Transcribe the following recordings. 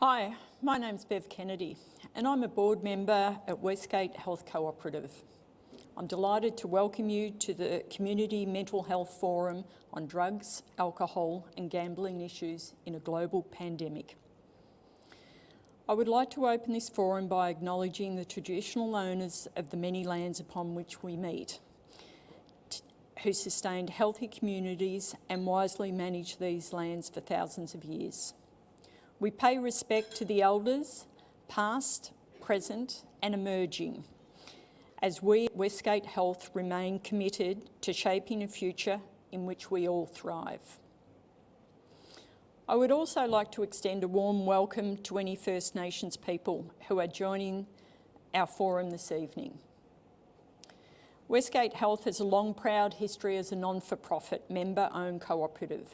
Hi, my name's Bev Kennedy and I'm a board member at Westgate Health Co-operative. I'm delighted to welcome you to the Community Mental Health Forum on drugs, alcohol and gambling issues in a global pandemic. I would like to open this forum by acknowledging the traditional owners of the many lands upon which we meet, who sustained healthy communities and wisely managed these lands for thousands of years. We pay respect to the elders, past, present and emerging, as we at Westgate Health remain committed to shaping a future in which we all thrive. I would also like to extend a warm welcome to any First Nations people who are joining our forum this evening. Westgate Health has a long, proud history as a non-for-profit, member-owned cooperative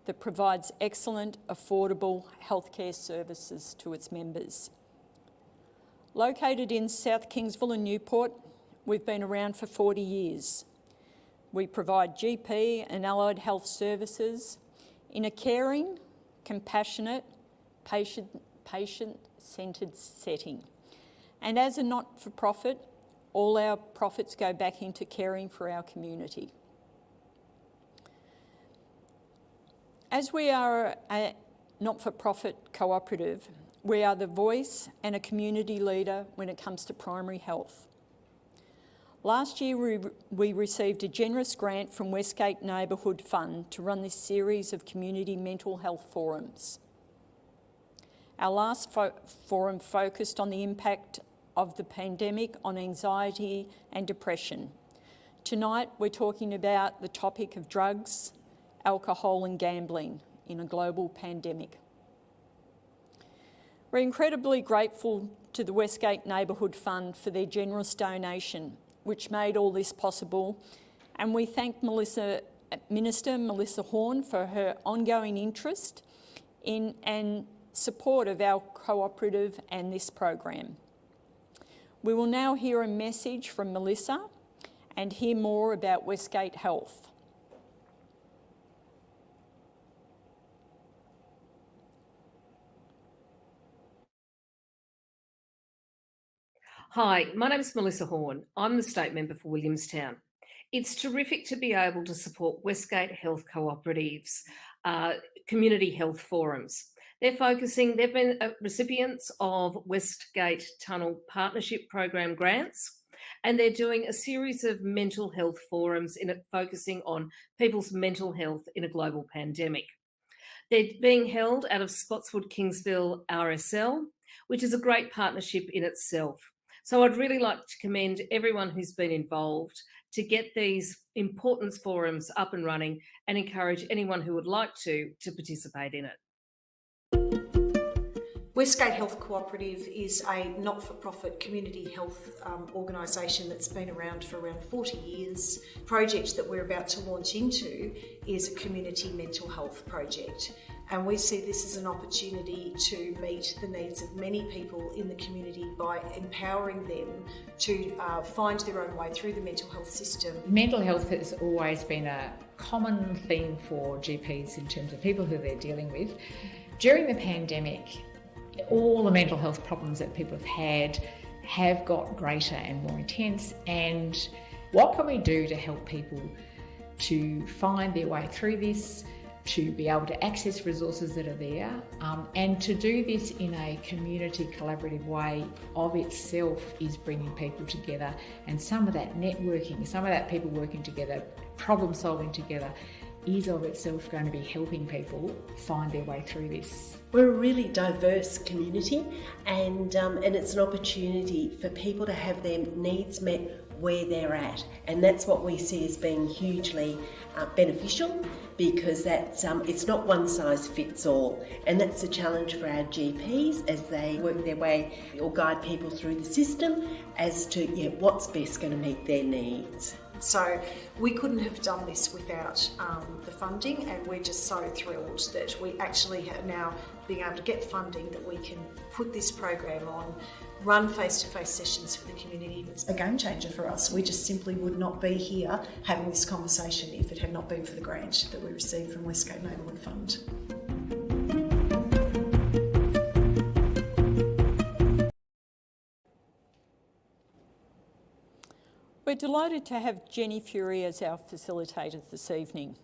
that provides excellent, affordable healthcare services to its members. Located in South Kingsville and Newport, we've been around for 40 years. We provide GP and allied health services in a caring, compassionate, patient-centred setting. And as a not-for-profit, all our profits go back into caring for our community. As we are a not-for-profit cooperative, we are the voice and a community leader when it comes to primary health. Last year, we received a generous grant from Westgate Neighbourhood Fund to run this series of community mental health forums. Our last forum focused on the impact of the pandemic on anxiety and depression. Tonight, we're talking about the topic of drugs, alcohol and gambling in a global pandemic. We're incredibly grateful to the Westgate Neighbourhood Fund for their generous donation, which made all this possible, and we thank Minister Melissa Horne for her ongoing interest in and support of our cooperative and this program. We will now hear a message from Melissa and hear more about Westgate Health. Hi, my name is Melissa Horne. I'm the State Member for Williamstown. It's terrific to be able to support Westgate Health Cooperative's community health forums. They've been recipients of Westgate Tunnel Partnership Program grants, and they're doing a series of mental health forums focusing on people's mental health in a global pandemic. They're being held out of Spotswood Kingsville RSL, which is a great partnership in itself. So I'd really like to commend everyone who's been involved to get these important forums up and running and encourage anyone who would like to participate in it. Westgate Health Cooperative is a not-for-profit community health organisation that's been around for around 40 years. The project that we're about to launch into is a community mental health project. And we see this as an opportunity to meet the needs of many people in the community by empowering them to find their own way through the mental health system. Mental health has always been a common theme for GPs in terms of people who they're dealing with. During the pandemic, all the mental health problems that people have had have got greater and more intense. And what can we do to help people to find their way through this, to be able to access resources that are there, and to do this in a community collaborative way of itself is bringing people together. And some of that networking, some of that people working together, problem solving together, is of itself going to be helping people find their way through this. We're a really diverse community, and it's an opportunity for people to have their needs met where they're at, and that's what we see as being hugely beneficial, because that's it's not one size fits all, and that's the challenge for our GPs as they work their way or guide people through the system as to what's best going to meet their needs. So we couldn't have done this without the funding, and we're just so thrilled that we actually have now being able to get funding that we can put this program on, run face-to-face sessions for the community. It's a game changer for us. We just simply would not be here having this conversation if it had not been for the grant that we received from Westgate Neighbourhood Fund. We're delighted to have Jenny Fury as our facilitator this evening.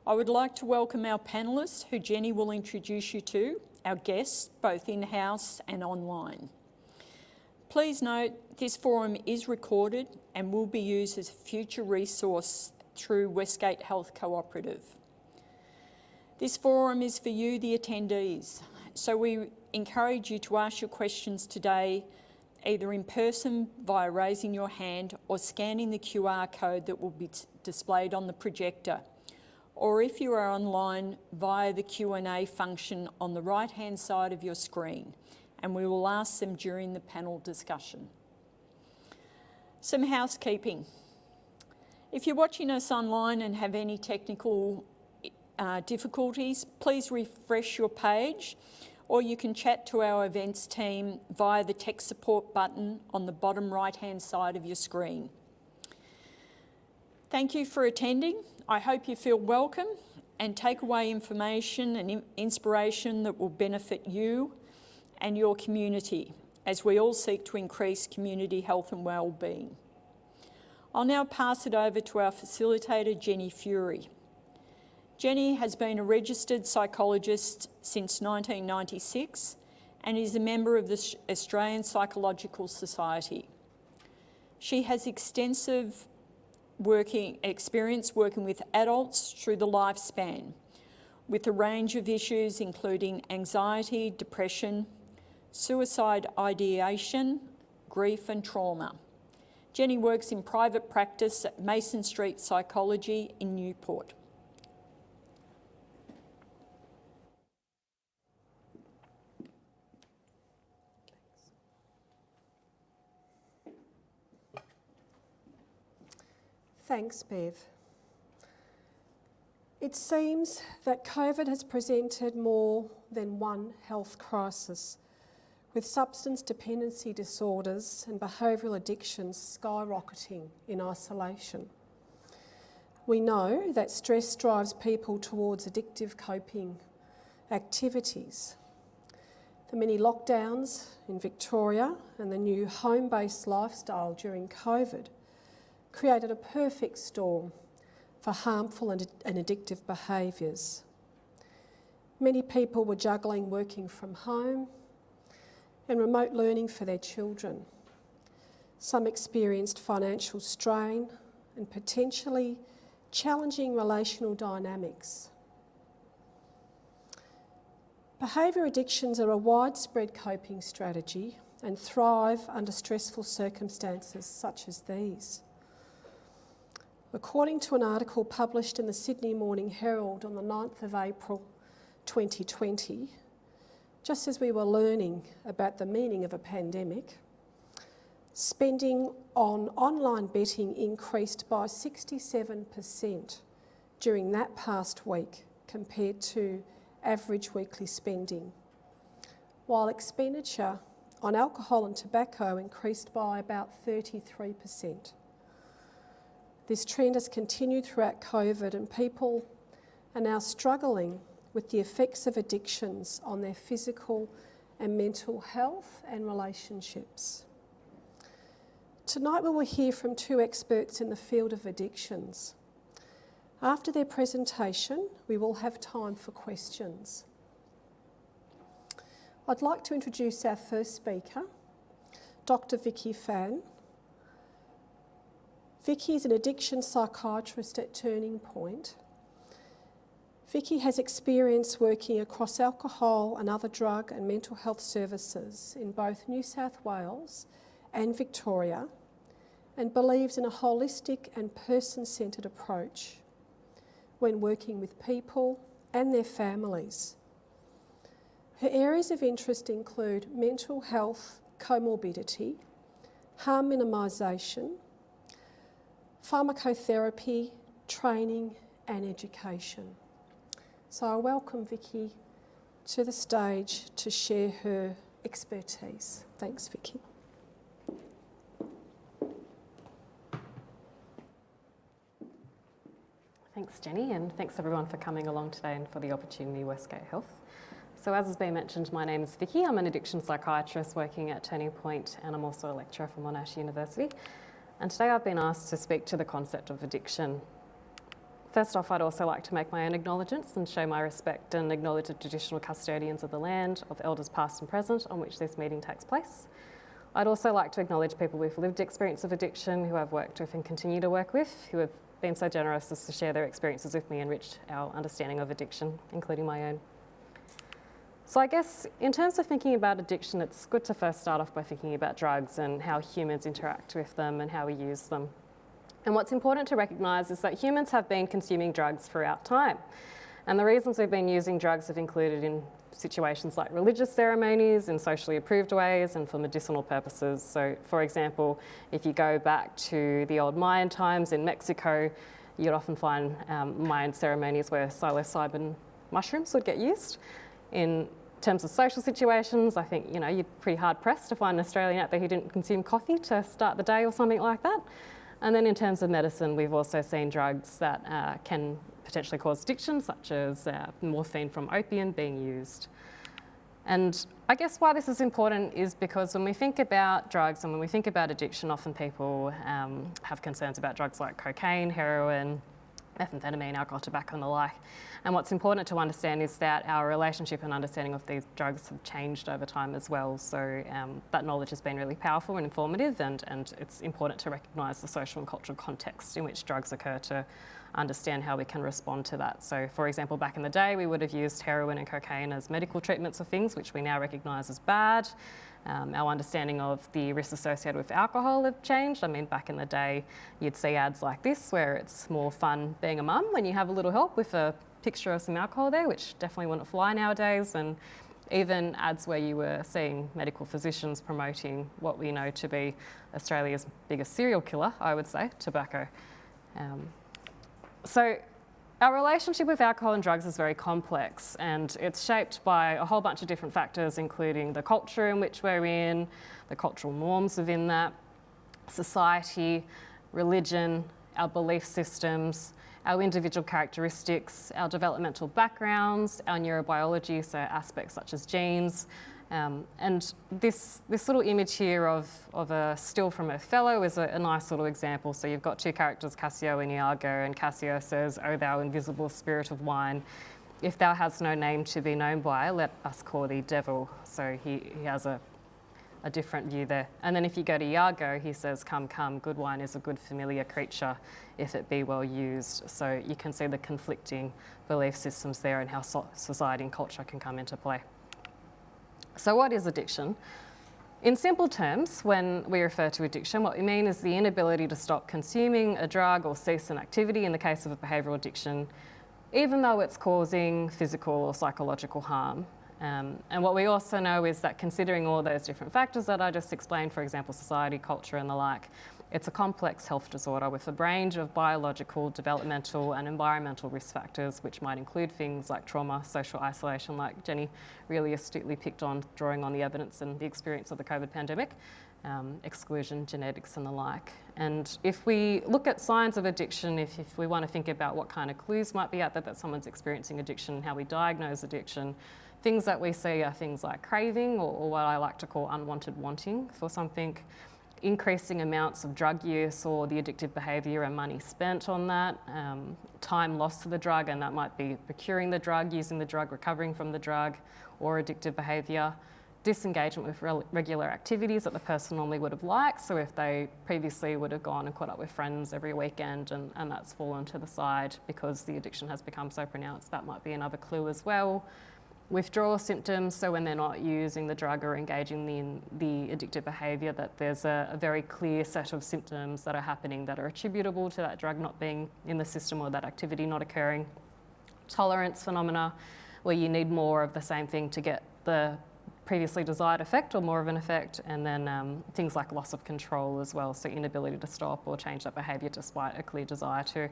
I would like to welcome our panellists, who Jenny will introduce you to, our guests, both in-house and online. Please note, this forum is recorded and will be used as a future resource through Westgate Health Co-operative. This forum is for you, the attendees, so we encourage you to ask your questions today either in person via raising your hand or scanning the QR code that will be displayed on the projector, or if you are online via the Q&A function on the right-hand side of your screen, and we will ask them during the panel discussion. Some housekeeping. If you're watching us online and have any technical difficulties, please refresh your page, or you can chat to our events team via the tech support button on the bottom right-hand side of your screen. Thank you for attending. I hope you feel welcome and take away information and inspiration that will benefit you and your community as we all seek to increase community health and wellbeing. I'll now pass it over to our facilitator, Jenny Fury. Jenny has been a registered psychologist since 1996 and is a member of the Australian Psychological Society. She has extensive experience working with adults through the lifespan, with a range of issues including anxiety, depression, suicide ideation, grief and trauma. Jenny works in private practice at Mason Street Psychology in Newport. Thanks, Bev. It seems that COVID has presented more than one health crisis, with substance dependency disorders and behavioural addictions skyrocketing in isolation. We know that stress drives people towards addictive coping activities. The many lockdowns in Victoria and the new home-based lifestyle during COVID created a perfect storm for harmful and addictive behaviours. Many people were juggling working from home and remote learning for their children. Some experienced financial strain and potentially challenging relational dynamics. Behaviour addictions are a widespread coping strategy and thrive under stressful circumstances such as these. According to an article published in the Sydney Morning Herald on the 9th of April 2020, just as we were learning about the meaning of a pandemic, spending on online betting increased by 67% during that past week compared to average weekly spending, while expenditure on alcohol and tobacco increased by about 33%. This trend has continued throughout COVID, and people are now struggling with the effects of addictions on their physical and mental health and relationships. Tonight we will hear from two experts in the field of addictions. After their presentation, we will have time for questions. I'd like to introduce our first speaker, Dr. Vicky Fan. Vicky is an addiction psychiatrist at Turning Point. Vicky has experience working across alcohol and other drug and mental health services in both New South Wales and Victoria, and believes in a holistic and person-centred approach when working with people and their families. Her areas of interest include mental health comorbidity, harm minimisation, pharmacotherapy, training and education. So I welcome Vicky to the stage to share her expertise. Thanks, Vicky. Thanks, Jenny, and thanks everyone for coming along today and for the opportunity, Westgate Health. So as has been mentioned, my name is Vicky. I'm an addiction psychiatrist working at Turning Point, and I'm also a lecturer from Monash University. And today I've been asked to speak to the concept of addiction. First off, I'd also like to make my own acknowledgements and show my respect and acknowledge the traditional custodians of the land, of elders past and present, on which this meeting takes place. I'd also like to acknowledge people with lived experience of addiction who I've worked with and continue to work with, who have been so generous as to share their experiences with me and enrich our understanding of addiction, including my own. So I guess in terms of thinking about addiction, it's good to first start off by thinking about drugs and how humans interact with them and how we use them. And what's important to recognise is that humans have been consuming drugs throughout time. And the reasons we've been using drugs have included in situations like religious ceremonies, in socially approved ways, and for medicinal purposes. So, for example, if you go back to the old Mayan times in Mexico, you'd often find Mayan ceremonies where psilocybin mushrooms would get used. In terms of social situations, I think, you're pretty hard pressed to find an Australian out there who didn't consume coffee to start the day or something like that. And then in terms of medicine, we've also seen drugs that can potentially cause addiction, such as morphine from opium being used. And I guess why this is important is because when we think about drugs and when we think about addiction, often people have concerns about drugs like cocaine, heroin, methamphetamine, alcohol, tobacco and the like. And what's important to understand is that our relationship and understanding of these drugs have changed over time as well. So that knowledge has been really powerful and informative, and it's important to recognise the social and cultural context in which drugs occur to understand how we can respond to that. So for example, back in the day, we would have used heroin and cocaine as medical treatments of things, which we now recognise as bad. Our understanding of the risks associated with alcohol have changed. I mean, back in the day, you'd see ads like this where it's more fun being a mum when you have a little help with a picture of some alcohol there, which definitely wouldn't fly nowadays. And even ads where you were seeing medical physicians promoting what we know to be Australia's biggest serial killer, I would say, tobacco. So our relationship with alcohol and drugs is very complex, and it's shaped by a whole bunch of different factors, including the culture in which we're in, the cultural norms within that, society, religion, our belief systems, our individual characteristics, our developmental backgrounds, our neurobiology, so aspects such as genes. And this little image here of a still from Othello is a nice little example. So you've got two characters, Cassio and Iago, and Cassio says, "O thou invisible spirit of wine, if thou hast no name to be known by, let us call thee devil." So he has a different view there. And then if you go to Iago, he says, "Come, come, good wine is a good familiar creature, if it be well used." So you can see the conflicting belief systems there and how society and culture can come into play. So what is addiction? In simple terms, when we refer to addiction, what we mean is the inability to stop consuming a drug or cease an activity in the case of a behavioural addiction, even though it's causing physical or psychological harm. And what we also know is that considering all those different factors that I just explained, for example, society, culture and the like, it's a complex health disorder with a range of biological, developmental and environmental risk factors, which might include things like trauma, social isolation, like Jenny really astutely picked on, drawing on the evidence and the experience of the COVID pandemic, exclusion, genetics and the like. And if we look at signs of addiction, if we want to think about what kind of clues might be out there that someone's experiencing addiction, how we diagnose addiction, things that we see are things like craving or what I like to call unwanted wanting for something, increasing amounts of drug use or the addictive behaviour and money spent on that, time lost to the drug, and that might be procuring the drug, using the drug, recovering from the drug, or addictive behaviour, disengagement with regular activities that the person normally would have liked. So if they previously would have gone and caught up with friends every weekend and that's fallen to the side because the addiction has become so pronounced, that might be another clue as well. Withdrawal symptoms, so when they're not using the drug or engaging in the addictive behaviour, that there's a very clear set of symptoms that are happening that are attributable to that drug not being in the system or that activity not occurring. Tolerance phenomena, where you need more of the same thing to get the previously desired effect or more of an effect, and then things like loss of control as well, so inability to stop or change that behaviour despite a clear desire to.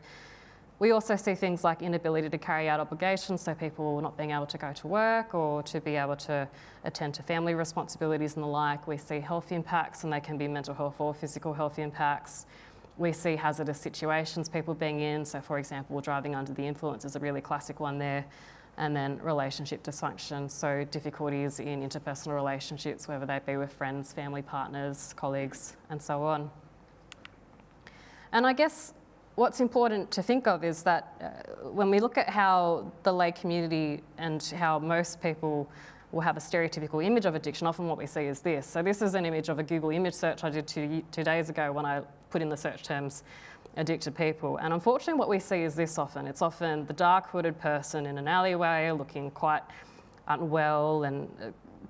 We also see things like inability to carry out obligations, so people not being able to go to work or to be able to attend to family responsibilities and the like. We see health impacts, and they can be mental health or physical health impacts. We see hazardous situations people being in, so for example, driving under the influence is a really classic one there. And then relationship dysfunction, so difficulties in interpersonal relationships, whether they be with friends, family partners, colleagues, and so on. And I guess what's important to think of is that when we look at how the lay community and how most people will have a stereotypical image of addiction, often what we see is this. So this is an image of a Google image search I did 2 days ago when I put in the search terms addicted people. And unfortunately what we see is this often. It's often the dark hooded person in an alleyway looking quite unwell and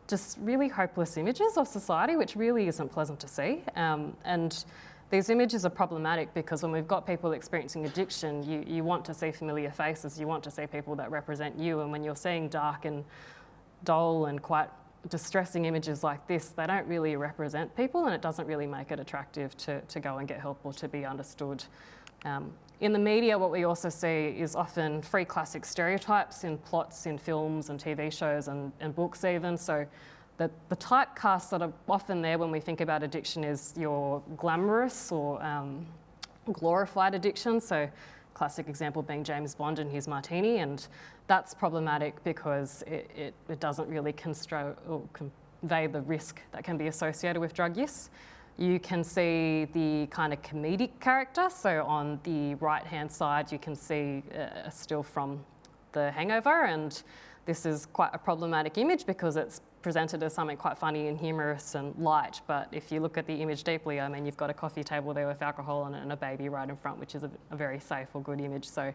just really hopeless images of society, which really isn't pleasant to see. And these images are problematic because when we've got people experiencing addiction, you want to see familiar faces, you want to see people that represent you, and when you're seeing dark and dull and quite distressing images like this, they don't really represent people, and it doesn't really make it attractive to go and get help or to be understood. In the media, what we also see is often free classic stereotypes in plots in films and TV shows and books even. So the typecasts that are often there when we think about addiction is your glamorous or glorified addiction. So classic example being James Bond and his martini, and that's problematic because it doesn't really convey the risk that can be associated with drug use. You can see the kind of comedic character. So on the right-hand side, you can see a still from The Hangover, and this is quite a problematic image because it's presented as something quite funny and humorous and light. But if you look at the image deeply, I mean, you've got a coffee table there with alcohol and a baby right in front, which is a very safe or good image. So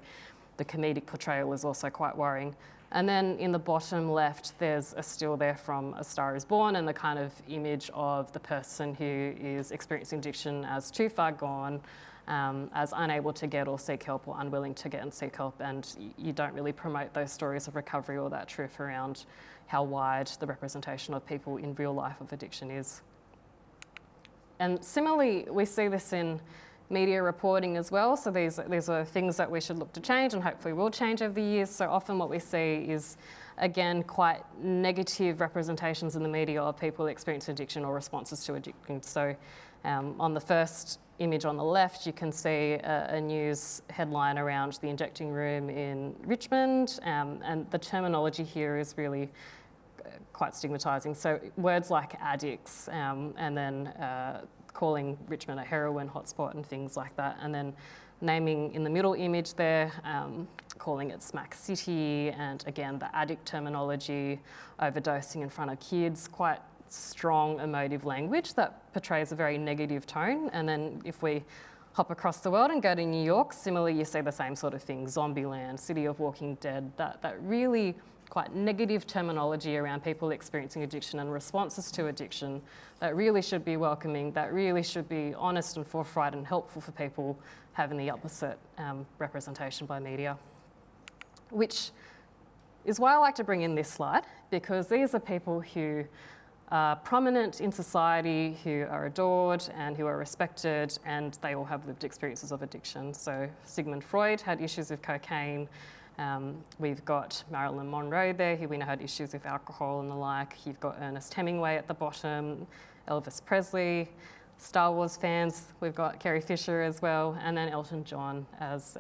the comedic portrayal is also quite worrying. And then in the bottom left, there's a still there from A Star Is Born, and the kind of image of the person who is experiencing addiction as too far gone, as unable to get or seek help, or unwilling to get and seek help. And you don't really promote those stories of recovery or that truth around how wide the representation of people in real life of addiction is. And similarly, we see this in media reporting as well. So these are things that we should look to change and hopefully will change over the years. So often what we see is, again, quite negative representations in the media of people experiencing addiction or responses to addiction. So on the first image on the left, you can see a news headline around the injecting room in Richmond, and the terminology here is really quite stigmatising. So words like addicts, and then calling Richmond a heroin hotspot and things like that, and then naming in the middle image there, calling it Smack City, and again the addict terminology, overdosing in front of kids, quite strong emotive language that portrays a very negative tone. And then if we hop across the world and go to New York, similarly you see the same sort of thing, Zombieland, City of Walking Dead, that really quite negative terminology around people experiencing addiction and responses to addiction that really should be welcoming, that really should be honest and forthright and helpful for people, having the opposite representation by media. Which is why I like to bring in this slide, because these are people who are prominent in society, who are adored and who are respected, and they all have lived experiences of addiction. So Sigmund Freud had issues with cocaine. We've got Marilyn Monroe there, who we know had issues with alcohol and the like. You've got Ernest Hemingway at the bottom, Elvis Presley, Star Wars fans. We've got Carrie Fisher as well, and then Elton John as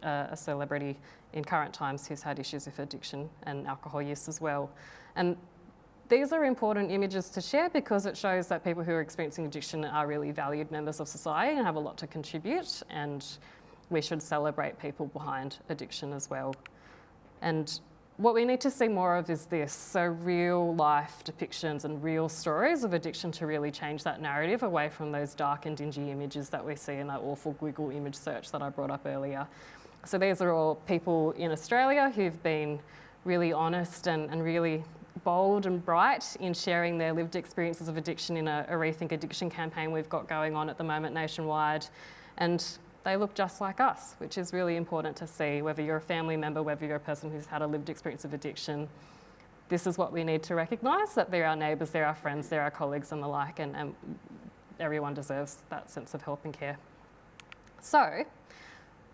a celebrity in current times who's had issues with addiction and alcohol use as well. And these are important images to share because it shows that people who are experiencing addiction are really valued members of society and have a lot to contribute, and we should celebrate people behind addiction as well. And what we need to see more of is this, so real life depictions and real stories of addiction to really change that narrative away from those dark and dingy images that we see in that awful Google image search that I brought up earlier. So these are all people in Australia who've been really honest and really bold and bright in sharing their lived experiences of addiction in a Rethink Addiction campaign we've got going on at the moment nationwide. And they look just like us, which is really important to see, whether you're a family member, whether you're a person who's had a lived experience of addiction. This is what we need to recognise, that they're our neighbours, they're our friends, they're our colleagues and the like, and everyone deserves that sense of help and care. So,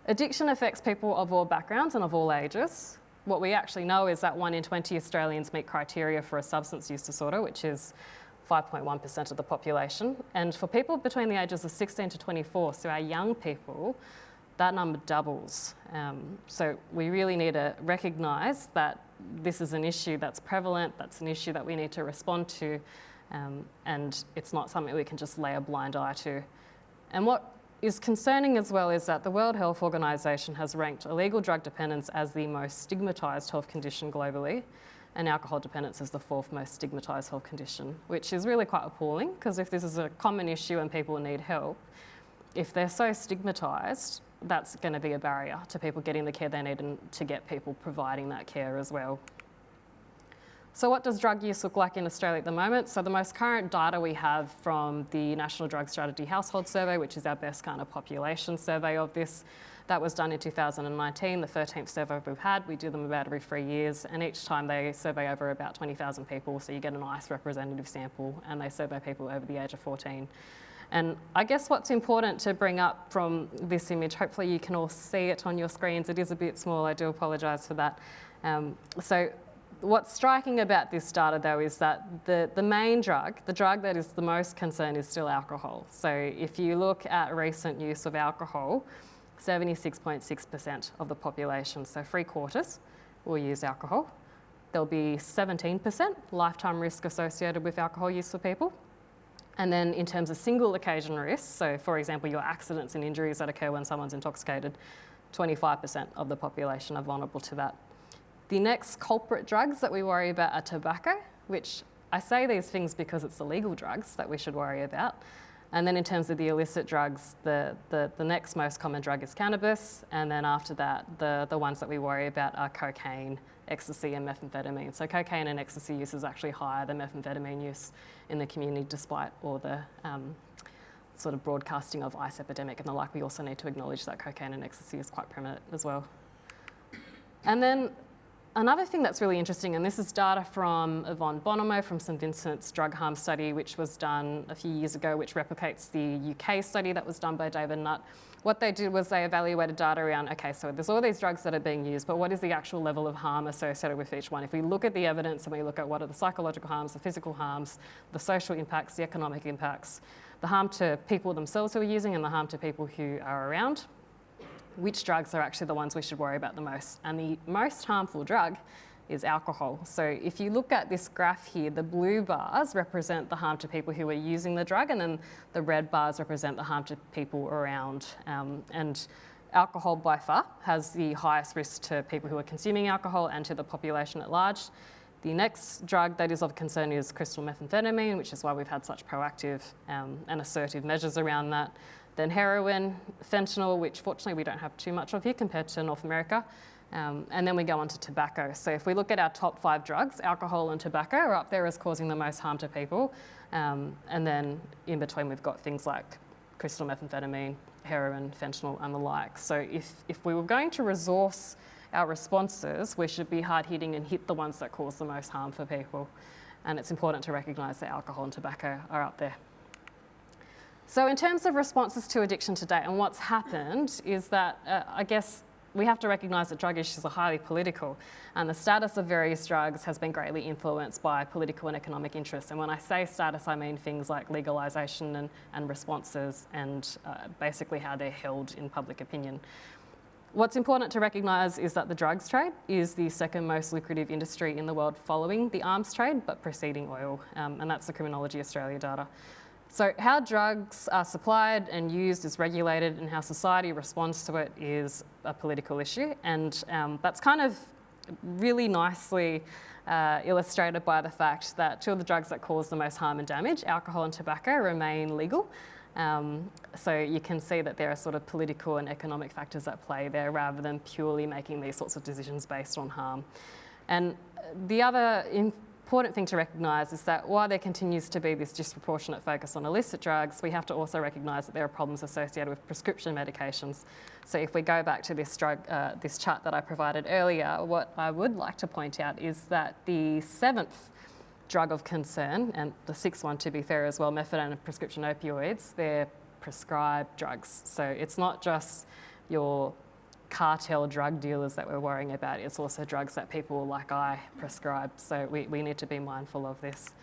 addiction affects people of all backgrounds and of all ages. What we actually know is that 1 in 20 Australians meet criteria for a substance use disorder, which is 5.1% of the population. And for people between the ages of 16 to 24, so our young people, that number doubles. So we really need to recognise that this is an issue that's prevalent, that's an issue that we need to respond to, and it's not something we can just lay a blind eye to. And what is concerning as well is that the World Health Organization has ranked illegal drug dependence as the most stigmatized health condition globally, and alcohol dependence is the 4th most stigmatised health condition, which is really quite appalling, because if this is a common issue and people need help, if they're so stigmatised, that's going to be a barrier to people getting the care they need and to get people providing that care as well. So what does drug use look like in Australia at the moment? So the most current data we have from the National Drug Strategy Household Survey, which is our best kind of population survey of this, that was done in 2019, the 13th survey we've had. We do them about every 3 years, and each time they survey over about 20,000 people, so you get a nice representative sample, and they survey people over the age of 14. And I guess what's important to bring up from this image, hopefully you can all see it on your screens, it is a bit small, I do apologise for that. So what's striking about this data though is that the main drug, the drug that is the most concern, is still alcohol. So if you look at recent use of alcohol, 76.6% of the population, so 3/4, will use alcohol. There'll be 17% lifetime risk associated with alcohol use for people. And then in terms of single occasion risks, so for example, your accidents and injuries that occur when someone's intoxicated, 25% of the population are vulnerable to that. The next culprit drugs that we worry about are tobacco, which I say these things because it's the legal drugs that we should worry about. And then in terms of the illicit drugs, the next most common drug is cannabis. And then after that, the ones that we worry about are cocaine, ecstasy and methamphetamine. So cocaine and ecstasy use is actually higher than methamphetamine use in the community, despite all the sort of broadcasting of ice epidemic and the like. We also need to acknowledge that cocaine and ecstasy is quite prominent as well. And then another thing that's really interesting, and this is data from Yvonne Bonomo from St Vincent's drug harm study, which was done a few years ago, which replicates the UK study that was done by David Nutt. What they did was they evaluated data around, okay, so there's all these drugs that are being used, but what is the actual level of harm associated with each one? If we look at the evidence and we look at what are the psychological harms, the physical harms, the social impacts, the economic impacts, the harm to people themselves who are using and the harm to people who are around, which drugs are actually the ones we should worry about the most? And the most harmful drug is alcohol. So if you look at this graph here, the blue bars represent the harm to people who are using the drug, and then the red bars represent the harm to people around. And alcohol by far has the highest risk to people who are consuming alcohol and to the population at large. The next drug that is of concern is crystal methamphetamine, which is why we've had such proactive and assertive measures around that. Then heroin, fentanyl, which fortunately we don't have too much of here compared to North America. And then we go on to tobacco. So if we look at our top 5 drugs, alcohol and tobacco are up there as causing the most harm to people. And then in between we've got things like crystal methamphetamine, heroin, fentanyl and the like. So if we were going to resource our responses, we should be hard hitting and hit the ones that cause the most harm for people. And it's important to recognise that alcohol and tobacco are up there. So in terms of responses to addiction today, and what's happened is that I guess we have to recognise that drug issues are highly political, and the status of various drugs has been greatly influenced by political and economic interests. And when I say status, I mean things like legalisation and responses and basically how they're held in public opinion. What's important to recognise is that the drugs trade is the second most lucrative industry in the world following the arms trade, but preceding oil, and that's the Criminology Australia data. So how drugs are supplied and used is regulated, and how society responds to it is a political issue. And that's kind of really nicely illustrated by the fact that 2 of the drugs that cause the most harm and damage, alcohol and tobacco, remain legal. So you can see that there are sort of political and economic factors at play there rather than purely making these sorts of decisions based on harm. And the other important thing to recognise is that while there continues to be this disproportionate focus on illicit drugs, we have to also recognise that there are problems associated with prescription medications. So if we go back to this this chart that I provided earlier, what I would like to point out is that the 7th drug of concern, and the 6th one to be fair as well, methadone and prescription opioids, they're prescribed drugs. So it's not just your cartel drug dealers that we're worrying about, it's also drugs that people like I prescribe. So we need to be mindful of this.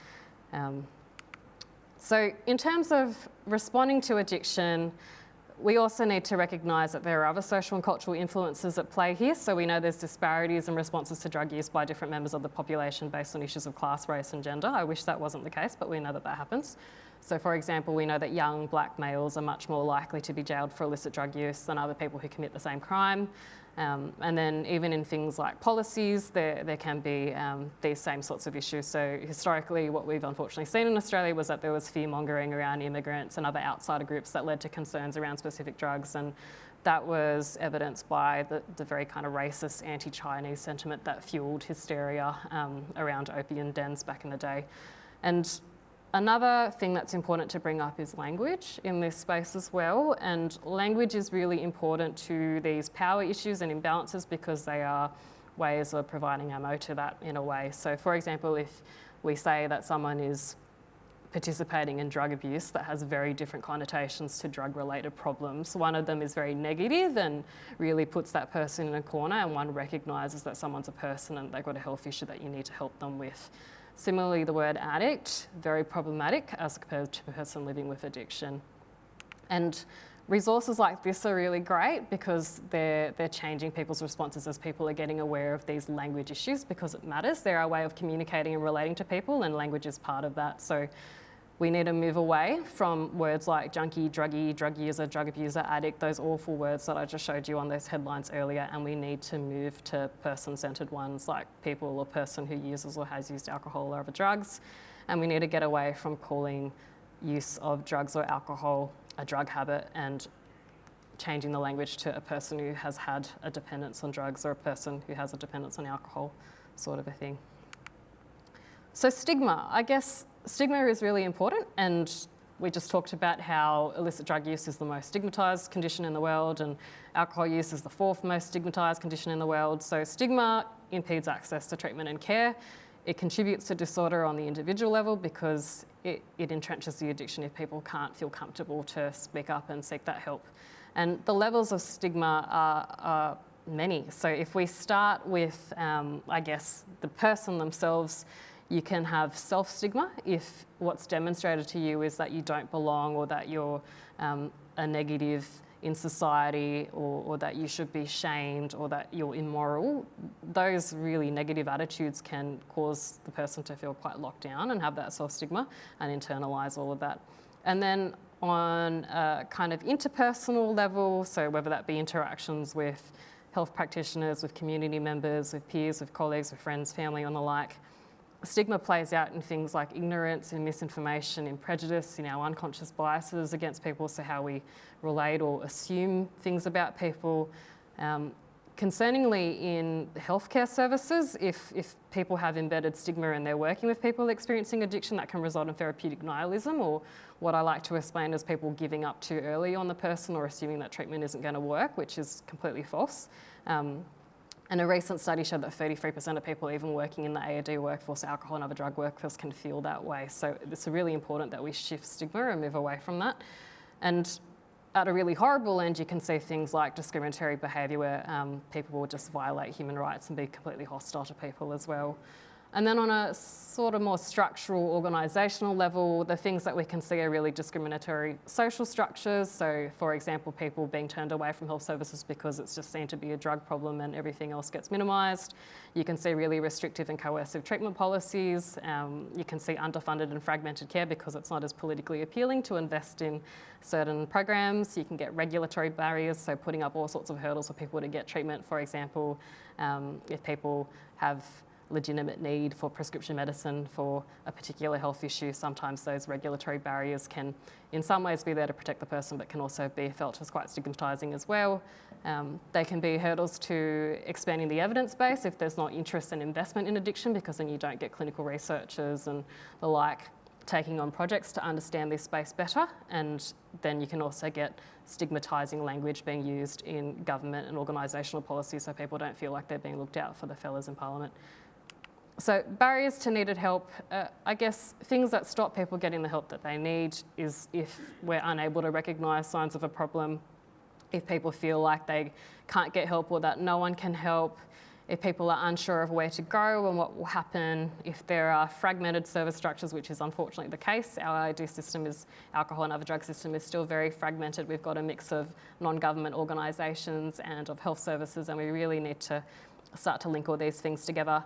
So in terms of responding to addiction, we also need to recognise that there are other social and cultural influences at play here. So we know there's disparities in responses to drug use by different members of the population based on issues of class, race and gender. I wish that wasn't the case, but we know that that happens. So for example, we know that young black males are much more likely to be jailed for illicit drug use than other people who commit the same crime. And then even in things like policies, there can be these same sorts of issues. So historically, what we've unfortunately seen in Australia was that there was fear-mongering around immigrants and other outsider groups that led to concerns around specific drugs. And that was evidenced by the very kind of racist anti-Chinese sentiment that fueled hysteria around opium dens back in the day. And another thing that's important to bring up is language in this space as well. And language is really important to these power issues and imbalances because they are ways of providing ammo to that in a way. So for example, if we say that someone is participating in drug abuse, that has very different connotations to drug-related problems. One of them is very negative and really puts that person in a corner, and one recognises that someone's a person and they've got a health issue that you need to help them with. Similarly, the word addict, very problematic as compared to a person living with addiction. And resources like this are really great because they're changing people's responses as people are getting aware of these language issues because it matters. They're our way of communicating and relating to people, and language is part of that. So we need to move away from words like junkie, druggie, drug user, drug abuser, addict, those awful words that I just showed you on those headlines earlier, and we need to move to person-centred ones like people or person who uses or has used alcohol or other drugs. And we need to get away from calling use of drugs or alcohol a drug habit and changing the language to a person who has had a dependence on drugs or a person who has a dependence on alcohol, sort of a thing. So stigma, I guess stigma is really important, and we just talked about how illicit drug use is the most stigmatised condition in the world and alcohol use is the fourth most stigmatised condition in the world. So stigma impedes access to treatment and care. It contributes to disorder on the individual level because it entrenches the addiction if people can't feel comfortable to speak up and seek that help. And the levels of stigma are many. So if we start with, I guess, the person themselves, you can have self-stigma if what's demonstrated to you is that you don't belong or that you're a negative in society or that you should be shamed or that you're immoral. Those really negative attitudes can cause the person to feel quite locked down and have that self-stigma and internalise all of that. And then on a kind of interpersonal level, so whether that be interactions with health practitioners, with community members, with peers, with colleagues, with friends, family and the like, stigma plays out in things like ignorance and misinformation, in prejudice, in our unconscious biases against people, so how we relate or assume things about people. Concerningly, in healthcare services, if people have embedded stigma and they're working with people experiencing addiction, that can result in therapeutic nihilism, or what I like to explain as people giving up too early on the person or assuming that treatment isn't going to work, which is completely false. And a recent study showed that 33% of people even working in the ARD workforce, alcohol and other drug workforce, can feel that way. So it's really important that we shift stigma and move away from that. And at a really horrible end, you can see things like discriminatory behaviour where people will just violate human rights and be completely hostile to people as well. And then on a sort of more structural, organisational level, the things that we can see are really discriminatory social structures. So, for example, people being turned away from health services because it's just seen to be a drug problem and everything else gets minimised. You can see really restrictive and coercive treatment policies. You can see underfunded and fragmented care because it's not as politically appealing to invest in certain programs. You can get regulatory barriers, so putting up all sorts of hurdles for people to get treatment. For example, if people have legitimate need for prescription medicine for a particular health issue, sometimes those regulatory barriers can in some ways be there to protect the person but can also be felt as quite stigmatising as well. They can be hurdles to expanding the evidence base if there's not interest and investment in addiction, because then you don't get clinical researchers and the like taking on projects to understand this space better, and then you can also get stigmatising language being used in government and organisational policy so people don't feel like they're being looked out for the fellas in Parliament. So barriers to needed help, I guess things that stop people getting the help that they need is if we're unable to recognise signs of a problem, if people feel like they can't get help or that no one can help, if people are unsure of where to go and what will happen if there are fragmented service structures, which is unfortunately the case. Our AD system is, alcohol and other drug system is still very fragmented. We've got a mix of non-government organisations and of health services, and we really need to start to link all these things together.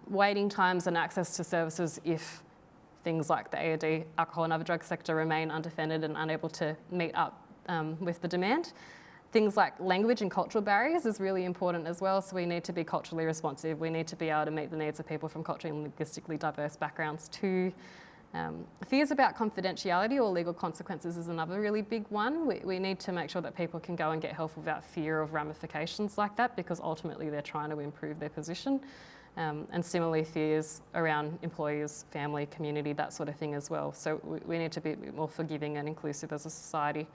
Waiting times and access to services if things like the AD, alcohol and other drug sector remain underfunded and unable to meet up with the demand. Things like language and cultural barriers is really important as well, so we need to be culturally responsive. We need to be able to meet the needs of people from culturally and linguistically diverse backgrounds too. Fears about confidentiality or legal consequences is another really big one. We need to make sure that people can go and get help without fear of ramifications like that, because ultimately they're trying to improve their position. And similarly, fears around employers, family, community, that sort of thing as well. So we need to be a bit more forgiving and inclusive as a society.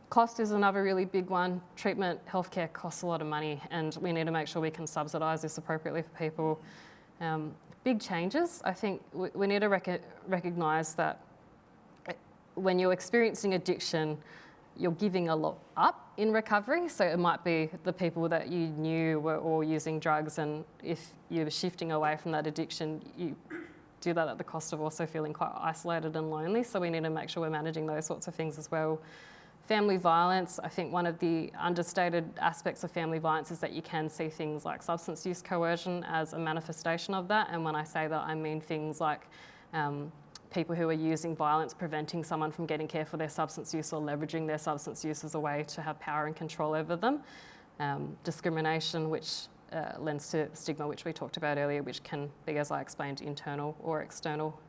Cost is another really big one. Treatment, healthcare costs a lot of money, and we need to make sure we can subsidise this appropriately for people. Big changes. I think we need to recognise that when you're experiencing addiction, you're giving a lot up in recovery. So it might be the people that you knew were all using drugs, and if you're shifting away from that addiction, you do that at the cost of also feeling quite isolated and lonely. So we need to make sure we're managing those sorts of things as well. Family violence, I think one of the understated aspects of family violence is that you can see things like substance use coercion as a manifestation of that. And when I say that, I mean things like people who are using violence, preventing someone from getting care for their substance use or leveraging their substance use as a way to have power and control over them. Discrimination, which lends to stigma, which we talked about earlier, which can be, as I explained, internal or external.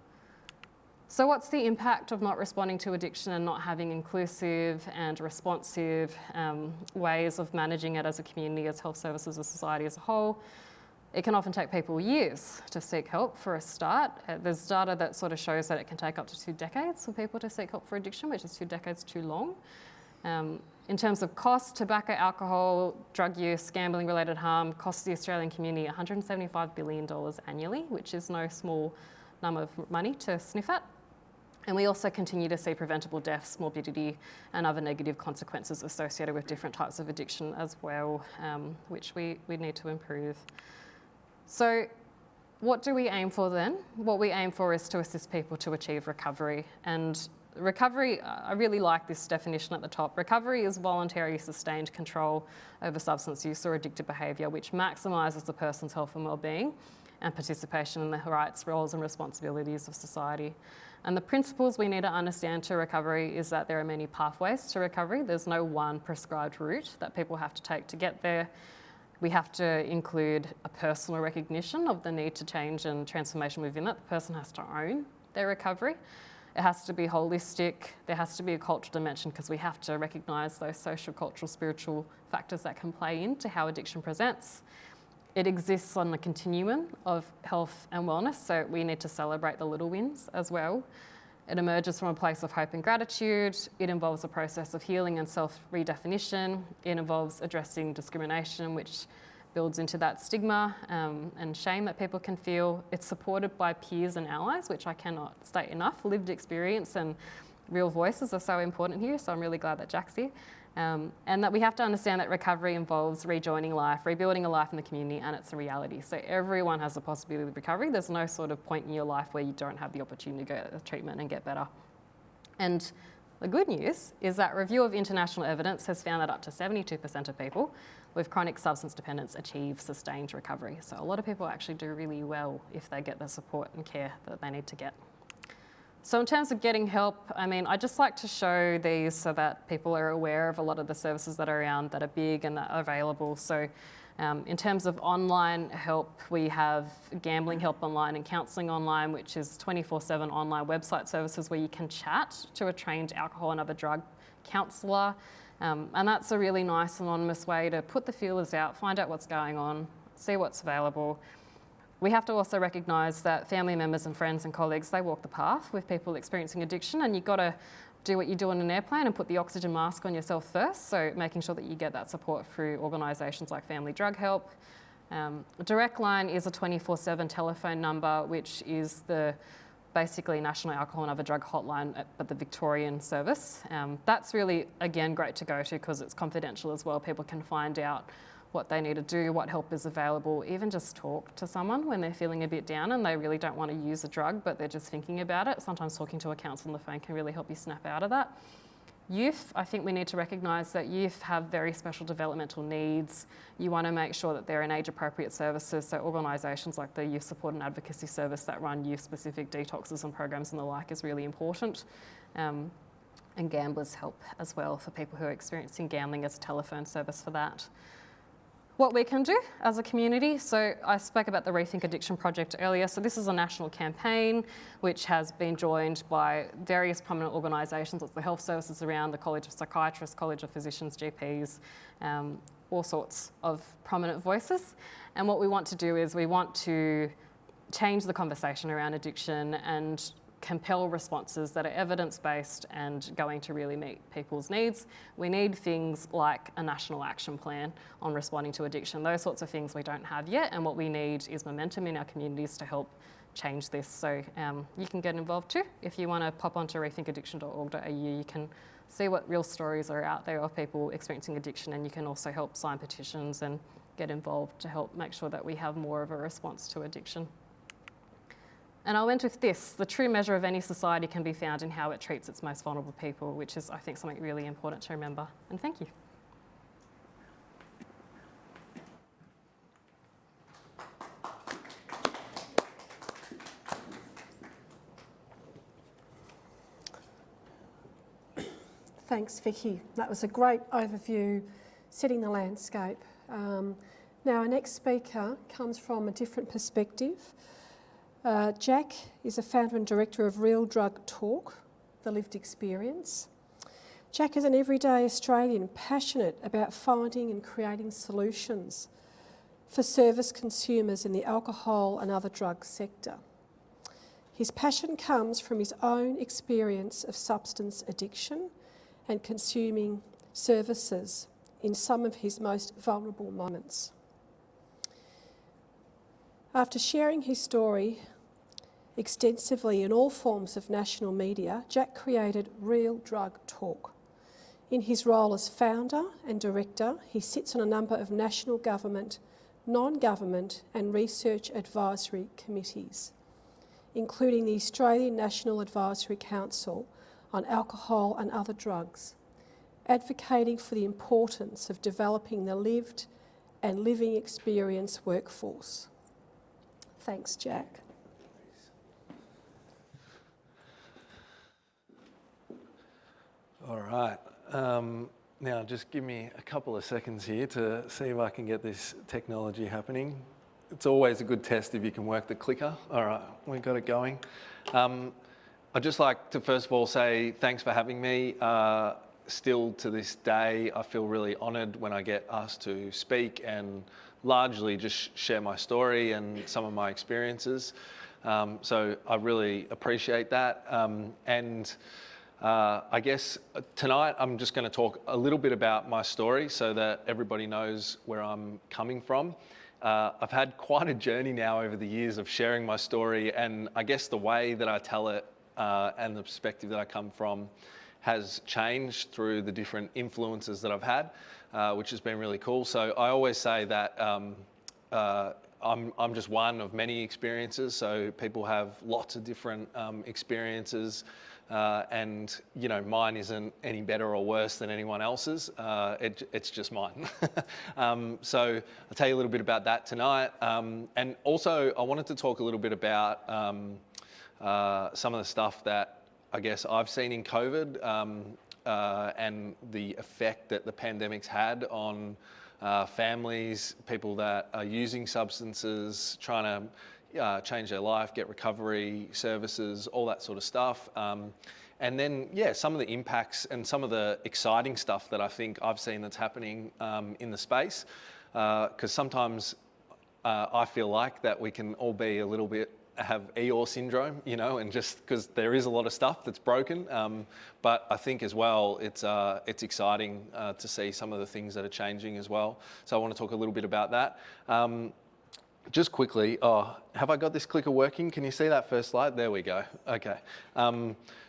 So what's the impact of not responding to addiction and not having inclusive and responsive ways of managing it as a community, as health services, as society as a whole? It can often take people years to seek help for a start. There's data that sort of shows that it can take up to 2 decades for people to seek help for addiction, which is 2 decades too long. In terms of cost, tobacco, alcohol, drug use, gambling-related harm costs the Australian community $175 billion annually, which is no small number of money to sniff at. And we also continue to see preventable deaths, morbidity, and other negative consequences associated with different types of addiction as well, which we need to improve. So what do we aim for then? What we aim for is to assist people to achieve recovery. And recovery, I really like this definition at the top. Recovery is voluntary sustained control over substance use or addictive behaviour, which maximises the person's health and well-being and participation in the rights, roles and responsibilities of society. And the principles we need to understand to recovery is that there are many pathways to recovery. There's no one prescribed route that people have to take to get there. We have to include a personal recognition of the need to change and transformation within that. The person has to own their recovery. It has to be holistic. There has to be a cultural dimension, because we have to recognise those social, cultural, spiritual factors that can play into how addiction presents. It exists on the continuum of health and wellness, so we need to celebrate the little wins as well. It emerges from a place of hope and gratitude. It involves a process of healing and self-redefinition. It involves addressing discrimination, which builds into that stigma and shame that people can feel. It's supported by peers and allies, which I cannot state enough. Lived experience and real voices are so important here, so I'm really glad that Jack's here. And that we have to understand that recovery involves rejoining life, rebuilding a life in the community, and it's a reality. So everyone has the possibility of recovery. There's no sort of point in your life where you don't have the opportunity to go to treatment and get better. And the good news is that review of international evidence has found that up to 72% of people with chronic substance dependence achieve sustained recovery. So a lot of people actually do really well if they get the support and care that they need to get. So in terms of getting help, I just like to show these so that people are aware of a lot of the services that are around, that are big and that are available. So in terms of online help, we have gambling help online and counselling online, which is 24/7 online website services where you can chat to a trained alcohol and other drug counsellor. And that's a really nice anonymous way to put the feelers out, find out what's going on, see what's available. We have to also recognise that family members and friends and colleagues, they walk the path with people experiencing addiction, and you've got to do what you do on an airplane and put the oxygen mask on yourself first, so making sure that you get that support through organisations like Family Drug Help. Direct Line is a 24/7 telephone number, which is the basically National Alcohol and Other Drug Hotline, but the Victorian service. That's really, again, great to go to because it's confidential as well. People can find out what they need to do, what help is available, even just talk to someone when they're feeling a bit down and they really don't want to use a drug, but they're just thinking about it. Sometimes talking to a counsellor on the phone can really help you snap out of that. Youth, I think we need to recognise that youth have very special developmental needs. You want to make sure that they're in age-appropriate services, so organisations like the Youth Support and Advocacy Service that run youth-specific detoxes and programs and the like is really important. And gamblers help as well for people who are experiencing gambling as a telephone service for that. What we can do as a community, so I spoke about the Rethink Addiction project earlier, so this is a national campaign which has been joined by various prominent organisations, the health services around, the College of Psychiatrists, College of Physicians, GPs, all sorts of prominent voices. And what we want to do is we want to change the conversation around addiction and compel responses that are evidence-based and going to really meet people's needs. We need things like a national action plan on responding to addiction. Those sorts of things we don't have yet, and what we need is momentum in our communities to help change this. So you can get involved too. If you want to pop onto rethinkaddiction.org.au, you can see what real stories are out there of people experiencing addiction, and you can also help sign petitions and get involved to help make sure that we have more of a response to addiction. And I'll end with this. The true measure of any society can be found in how it treats its most vulnerable people, which is, I think, something really important to remember. And thank you. Thanks, Vicky. That was a great overview, setting the landscape. Now, our next speaker comes from a different perspective. Jack is a founder and director of Real Drug Talk, the lived experience. Jack is an everyday Australian passionate about finding and creating solutions for service consumers in the alcohol and other drug sector. His passion comes from his own experience of substance addiction and consuming services in some of his most vulnerable moments. After sharing his story extensively in all forms of national media, Jack created Real Drug Talk. In his role as founder and director, he sits on a number of national government, non-government and research advisory committees, including the Australian National Advisory Council on Alcohol and Other Drugs, advocating for the importance of developing the lived and living experience workforce. Thanks, Jack. All right. Now, just give me a couple of seconds here to see if I can get this technology happening. It's always a good test if you can work the clicker. All right, we got it going. I'd just like to first of all say thanks for having me. Still to this day, I feel really honoured when I get asked to speak and largely just share my story and some of my experiences. So I really appreciate that. I guess tonight I'm just going to talk a little bit about my story so that everybody knows where I'm coming from. I've had quite a journey now over the years of sharing my story, and I guess the way that I tell it and the perspective that I come from has changed through the different influences that I've had, which has been really cool. So I always say that I'm just one of many experiences, so people have lots of different experiences. And you know, mine isn't any better or worse than anyone else's. It's just mine. So I'll tell you a little bit about that tonight. And also, I wanted to talk a little bit about some of the stuff that I guess I've seen in COVID and the effect that the pandemic's had on families, people that are using substances, trying to change their life, get recovery services, all that sort of stuff. And then, yeah, some of the impacts and some of the exciting stuff that I think I've seen that's happening in the space. Because sometimes I feel like that we can all be a little bit, have Eeyore syndrome, you know, and just because there is a lot of stuff that's broken. But I think as well, it's exciting to see some of the things that are changing as well. So I want to talk a little bit about that. just quickly, have I got this clicker working? Can you see that first slide? There we go. Okay.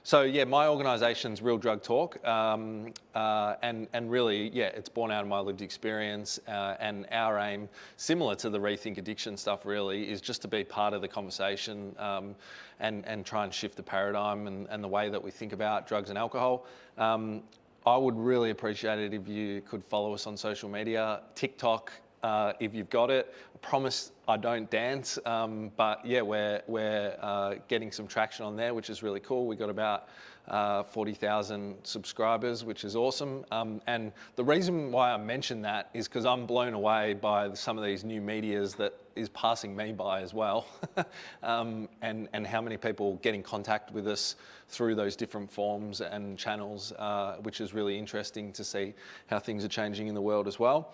So yeah, my organisation's Real Drug Talk, and really, yeah, it's born out of my lived experience, and our aim, similar to the Rethink Addiction stuff really, is just to be part of the conversation and try and shift the paradigm and the way that we think about drugs and alcohol. I would really appreciate it if you could follow us on social media, TikTok, if you've got it. I promise I don't dance, but yeah, we're getting some traction on there, which is really cool. We got about 40,000 subscribers, which is awesome. And the reason why I mention that is because I'm blown away by some of these new medias that is passing me by as well, and how many people get in contact with us through those different forms and channels, which is really interesting to see how things are changing in the world as well.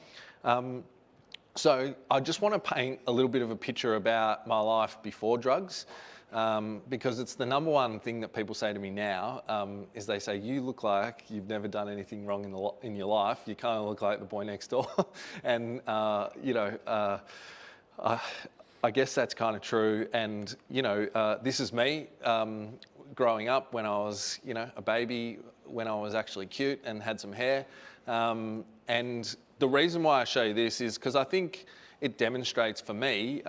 So I just want to paint a little bit of a picture about my life before drugs, because it's the number one thing that people say to me now, is they say, you look like you've never done anything wrong in your life. You kind of look like the boy next door. And, I guess that's kind of true. And, this is me growing up when I was, a baby, when I was actually cute and had some hair. And the reason why I show you this is because I think it demonstrates for me,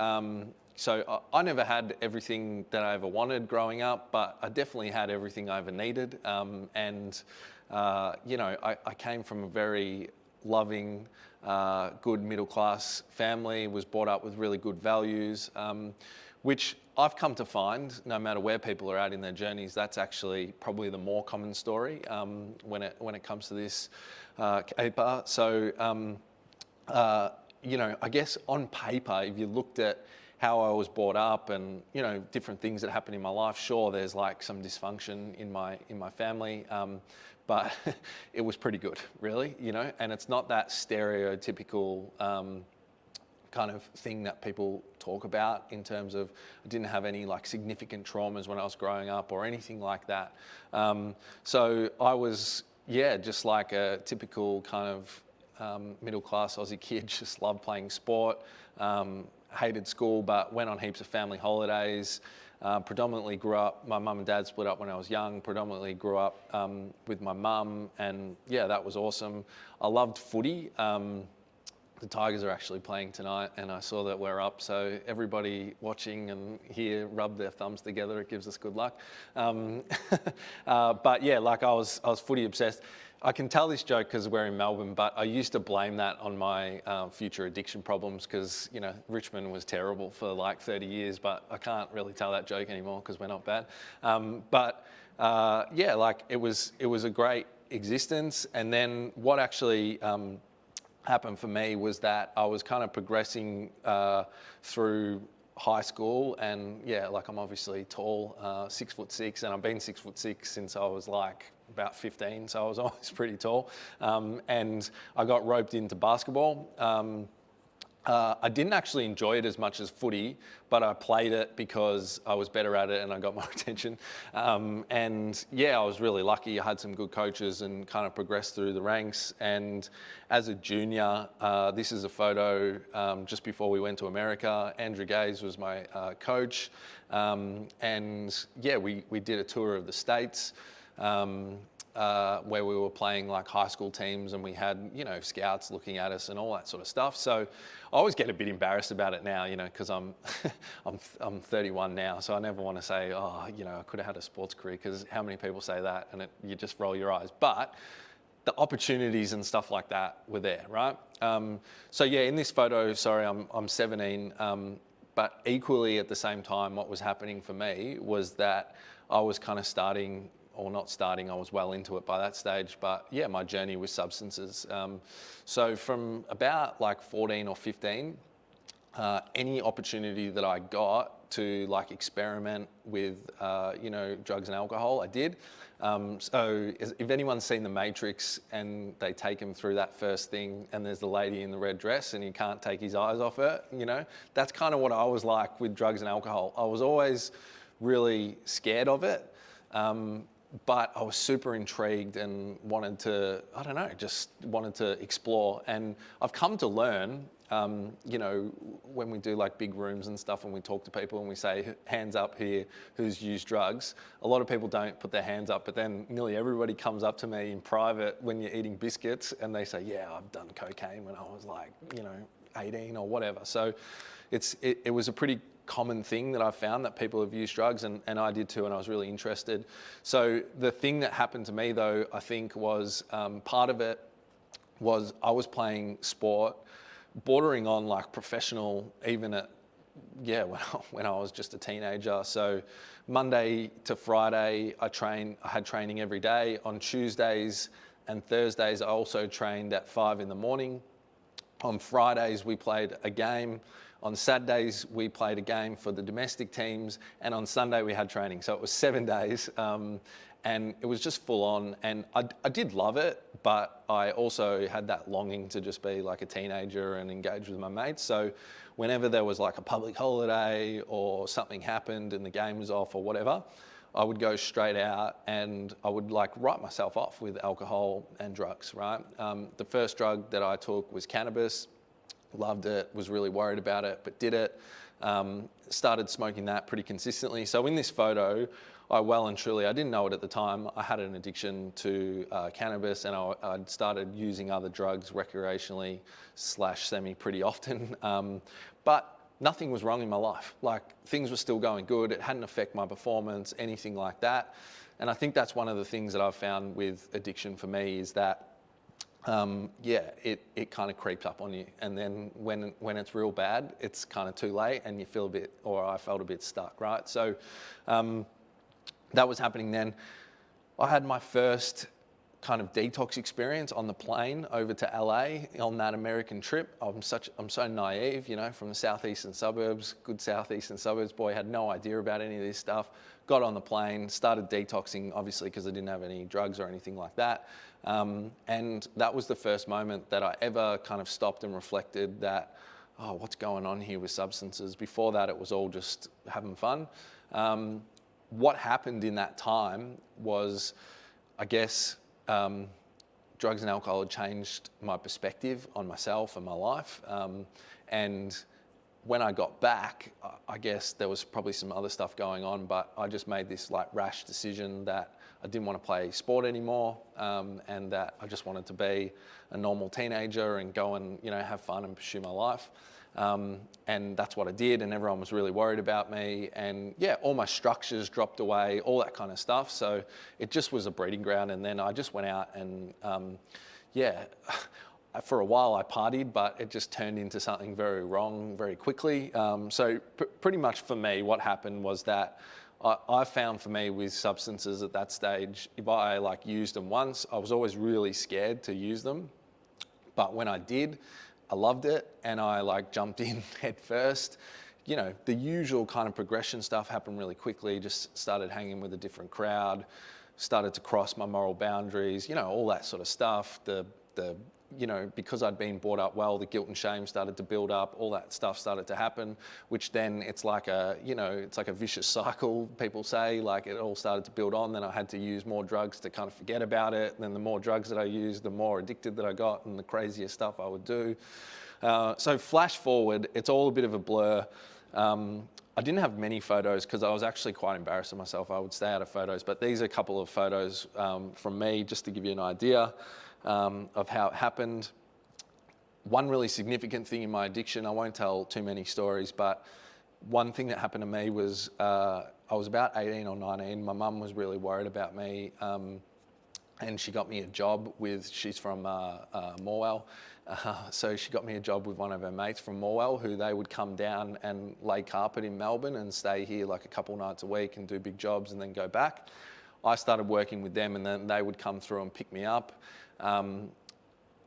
so I never had everything that I ever wanted growing up, but I definitely had everything I ever needed. I came from a very loving, good middle-class family, was brought up with really good values, which I've come to find, no matter where people are at in their journeys, that's actually probably the more common story when it comes to this caper. So, I guess on paper, if you looked at how I was brought up and, different things that happened in my life, sure, there's like some dysfunction in my family, but it was pretty good, really, and it's not that stereotypical kind of thing that people talk about in terms of I didn't have any like significant traumas when I was growing up or anything like that. So I was, just like a typical kind of middle-class Aussie kid, just loved playing sport, hated school, but went on heaps of family holidays, predominantly grew up, my mum and dad split up when I was young, predominantly grew up with my mum, and that was awesome. I loved footy. The Tigers are actually playing tonight, and I saw that we're up, so everybody watching and here rub their thumbs together. It gives us good luck. But yeah, like I was footy obsessed. I can tell this joke because we're in Melbourne, but I used to blame that on my future addiction problems because, Richmond was terrible for like 30 years, but I can't really tell that joke anymore because we're not bad. It was a great existence. And then what actually happened for me was that I was kind of progressing through high school, and I'm obviously tall, 6'6", and I've been 6'6" since I was like about 15, so I was always pretty tall, and I got roped into basketball. I didn't actually enjoy it as much as footy, but I played it because I was better at it and I got more attention. I was really lucky. I had some good coaches and kind of progressed through the ranks. And as a junior, this is a photo just before we went to America. Andrew Gaze was my coach. We did a tour of the States. Where we were playing like high school teams, and we had, scouts looking at us and all that sort of stuff. So I always get a bit embarrassed about it now, because I'm 31 now, so I never want to say, I could have had a sports career, because how many people say that, and you just roll your eyes. But the opportunities and stuff like that were there, right? In this photo, I'm 17, but equally at the same time, what was happening for me was that I was kind of I was well into it by that stage, but my journey with substances. So from about like 14 or 15, any opportunity that I got to like experiment with, drugs and alcohol, I did. So if anyone's seen The Matrix and they take him through that first thing and there's the lady in the red dress and he can't take his eyes off her, that's kind of what I was like with drugs and alcohol. I was always really scared of it. But I was super intrigued and wanted to, just wanted to explore. And I've come to learn You know, when we do like big rooms and stuff and we talk to people and we say, hands up here, who's used drugs? A lot of people don't put their hands up, but then nearly everybody comes up to me in private when you're eating biscuits and they say, yeah, I've done cocaine when I was like, you know, 18 or whatever. So it was a pretty common thing that I found, that people have used drugs, and I did too, and I was really interested. So the thing that happened to me though, I think was part of it was I was playing sport, bordering on like professional, even at, when I was just a teenager. So Monday to Friday, I had training every day. On Tuesdays and Thursdays, I also trained at 5 in the morning. On Fridays, we played a game. On Saturdays, we played a game for the domestic teams. And on Sunday, we had training. So it was 7 days. And it was just full on. And I did love it, but I also had that longing to just be like a teenager and engage with my mates. So whenever there was like a public holiday or something happened and the game was off or whatever, I would go straight out and I would like write myself off with alcohol and drugs, right? The first drug that I took was cannabis. Loved it, was really worried about it, but did it. Started smoking that pretty consistently. So in this photo, I didn't know it at the time, I had an addiction to cannabis, and I'd started using other drugs recreationally / semi pretty often. But nothing was wrong in my life. Like, things were still going good. It hadn't affected my performance, anything like that. And I think that's one of the things that I've found with addiction for me is that it kind of creeps up on you, and then when it's real bad, it's kind of too late, and you feel a bit, or I felt a bit stuck, right? So that was happening then. I had my first kind of detox experience on the plane over to LA on that American trip. I'm so naive, you know, from the southeastern suburbs, good southeastern suburbs boy, had no idea about any of this stuff. Got on the plane, started detoxing, obviously, because I didn't have any drugs or anything like that. And that was the first moment that I ever kind of stopped and reflected that, oh, what's going on here with substances? Before that, it was all just having fun. What happened in that time was, I guess, drugs and alcohol had changed my perspective on myself and my life. And when I got back, I guess there was probably some other stuff going on, but I just made this like rash decision that I didn't want to play sport anymore, and that I just wanted to be a normal teenager and go and, you know, have fun and pursue my life. And that's what I did, and everyone was really worried about me, and yeah, all my structures dropped away, all that kind of stuff. So it just was a breeding ground, and then I just went out and for a while I partied, but it just turned into something very wrong very quickly. So pretty much for me, what happened was that I found for me with substances at that stage, if I like used them once, I was always really scared to use them. But when I did, I loved it, and I like jumped in head first. You know, the usual kind of progression stuff happened really quickly, just started hanging with a different crowd, started to cross my moral boundaries, you know, all that sort of stuff. You know, because I'd been brought up well, the guilt and shame started to build up, all that stuff started to happen, which then it's like a vicious cycle, people say, like it all started to build on. Then I had to use more drugs to kind of forget about it. And then the more drugs that I used, the more addicted that I got and the crazier stuff I would do. So flash forward, it's all a bit of a blur. I didn't have many photos because I was actually quite embarrassed of myself. I would stay out of photos, but these are a couple of photos from me just to give you an idea of how it happened. One really significant thing in my addiction, I won't tell too many stories, but one thing that happened to me was I was about 18 or 19. My mum was really worried about me, and she got me a job she's from Morwell, so she got me a job with one of her mates from Morwell, who they would come down and lay carpet in Melbourne and stay here like a couple nights a week and do big jobs and then go back. I started working with them, and then they would come through and pick me up.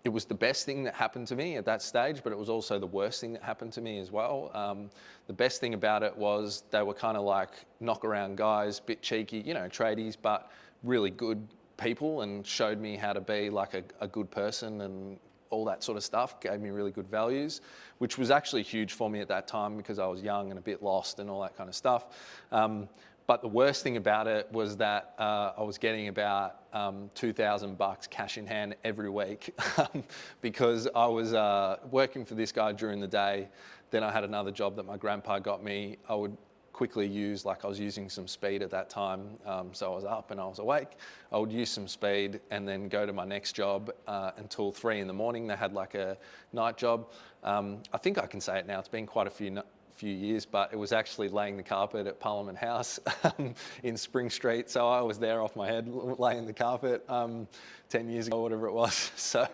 It was the best thing that happened to me at that stage, but it was also the worst thing that happened to me as well. The best thing about it was they were kind of like knock around guys, bit cheeky, you know, tradies, but really good people, and showed me how to be like a good person and all that sort of stuff, gave me really good values, which was actually huge for me at that time because I was young and a bit lost and all that kind of stuff. But the worst thing about it was that I was getting about $2,000 cash in hand every week because I was working for this guy during the day. Then I had another job that my grandpa got me. I would quickly use, like I was using some speed at that time, so I was up and I was awake. I would use some speed and then go to my next job until 3 in the morning. They had like a night job. I think I can say it now, it's been quite a few years, but it was actually laying the carpet at Parliament House in Spring Street. So I was there off my head laying the carpet 10 years ago, whatever it was. So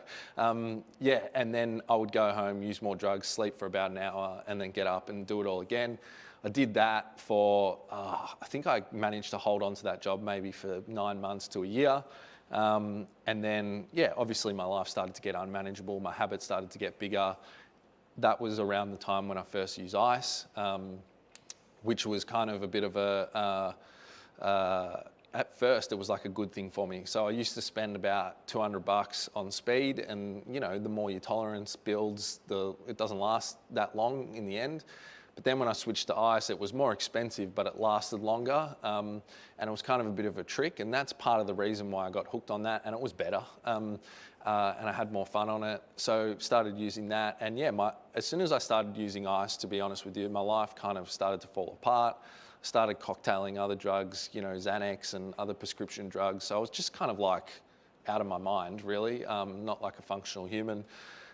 yeah, and then I would go home, use more drugs, sleep for about an hour, and then get up and do it all again. I did that for, I think I managed to hold on to that job maybe for 9 months to a year. And then, yeah, obviously my life started to get unmanageable. My habits started to get bigger. That was around the time when I first used ice, which was kind of a bit of a, at first it was like a good thing for me. So I used to spend about $200 on speed, and you know, the more your tolerance builds, it doesn't last that long in the end. But then when I switched to ice, it was more expensive, but it lasted longer. And it was kind of a bit of a trick. And that's part of the reason why I got hooked on that. And it was better. And I had more fun on it. So started using that. And yeah, as soon as I started using ice, to be honest with you, my life kind of started to fall apart. Started cocktailing other drugs, you know, Xanax and other prescription drugs. So I was just kind of like out of my mind, really, not like a functional human.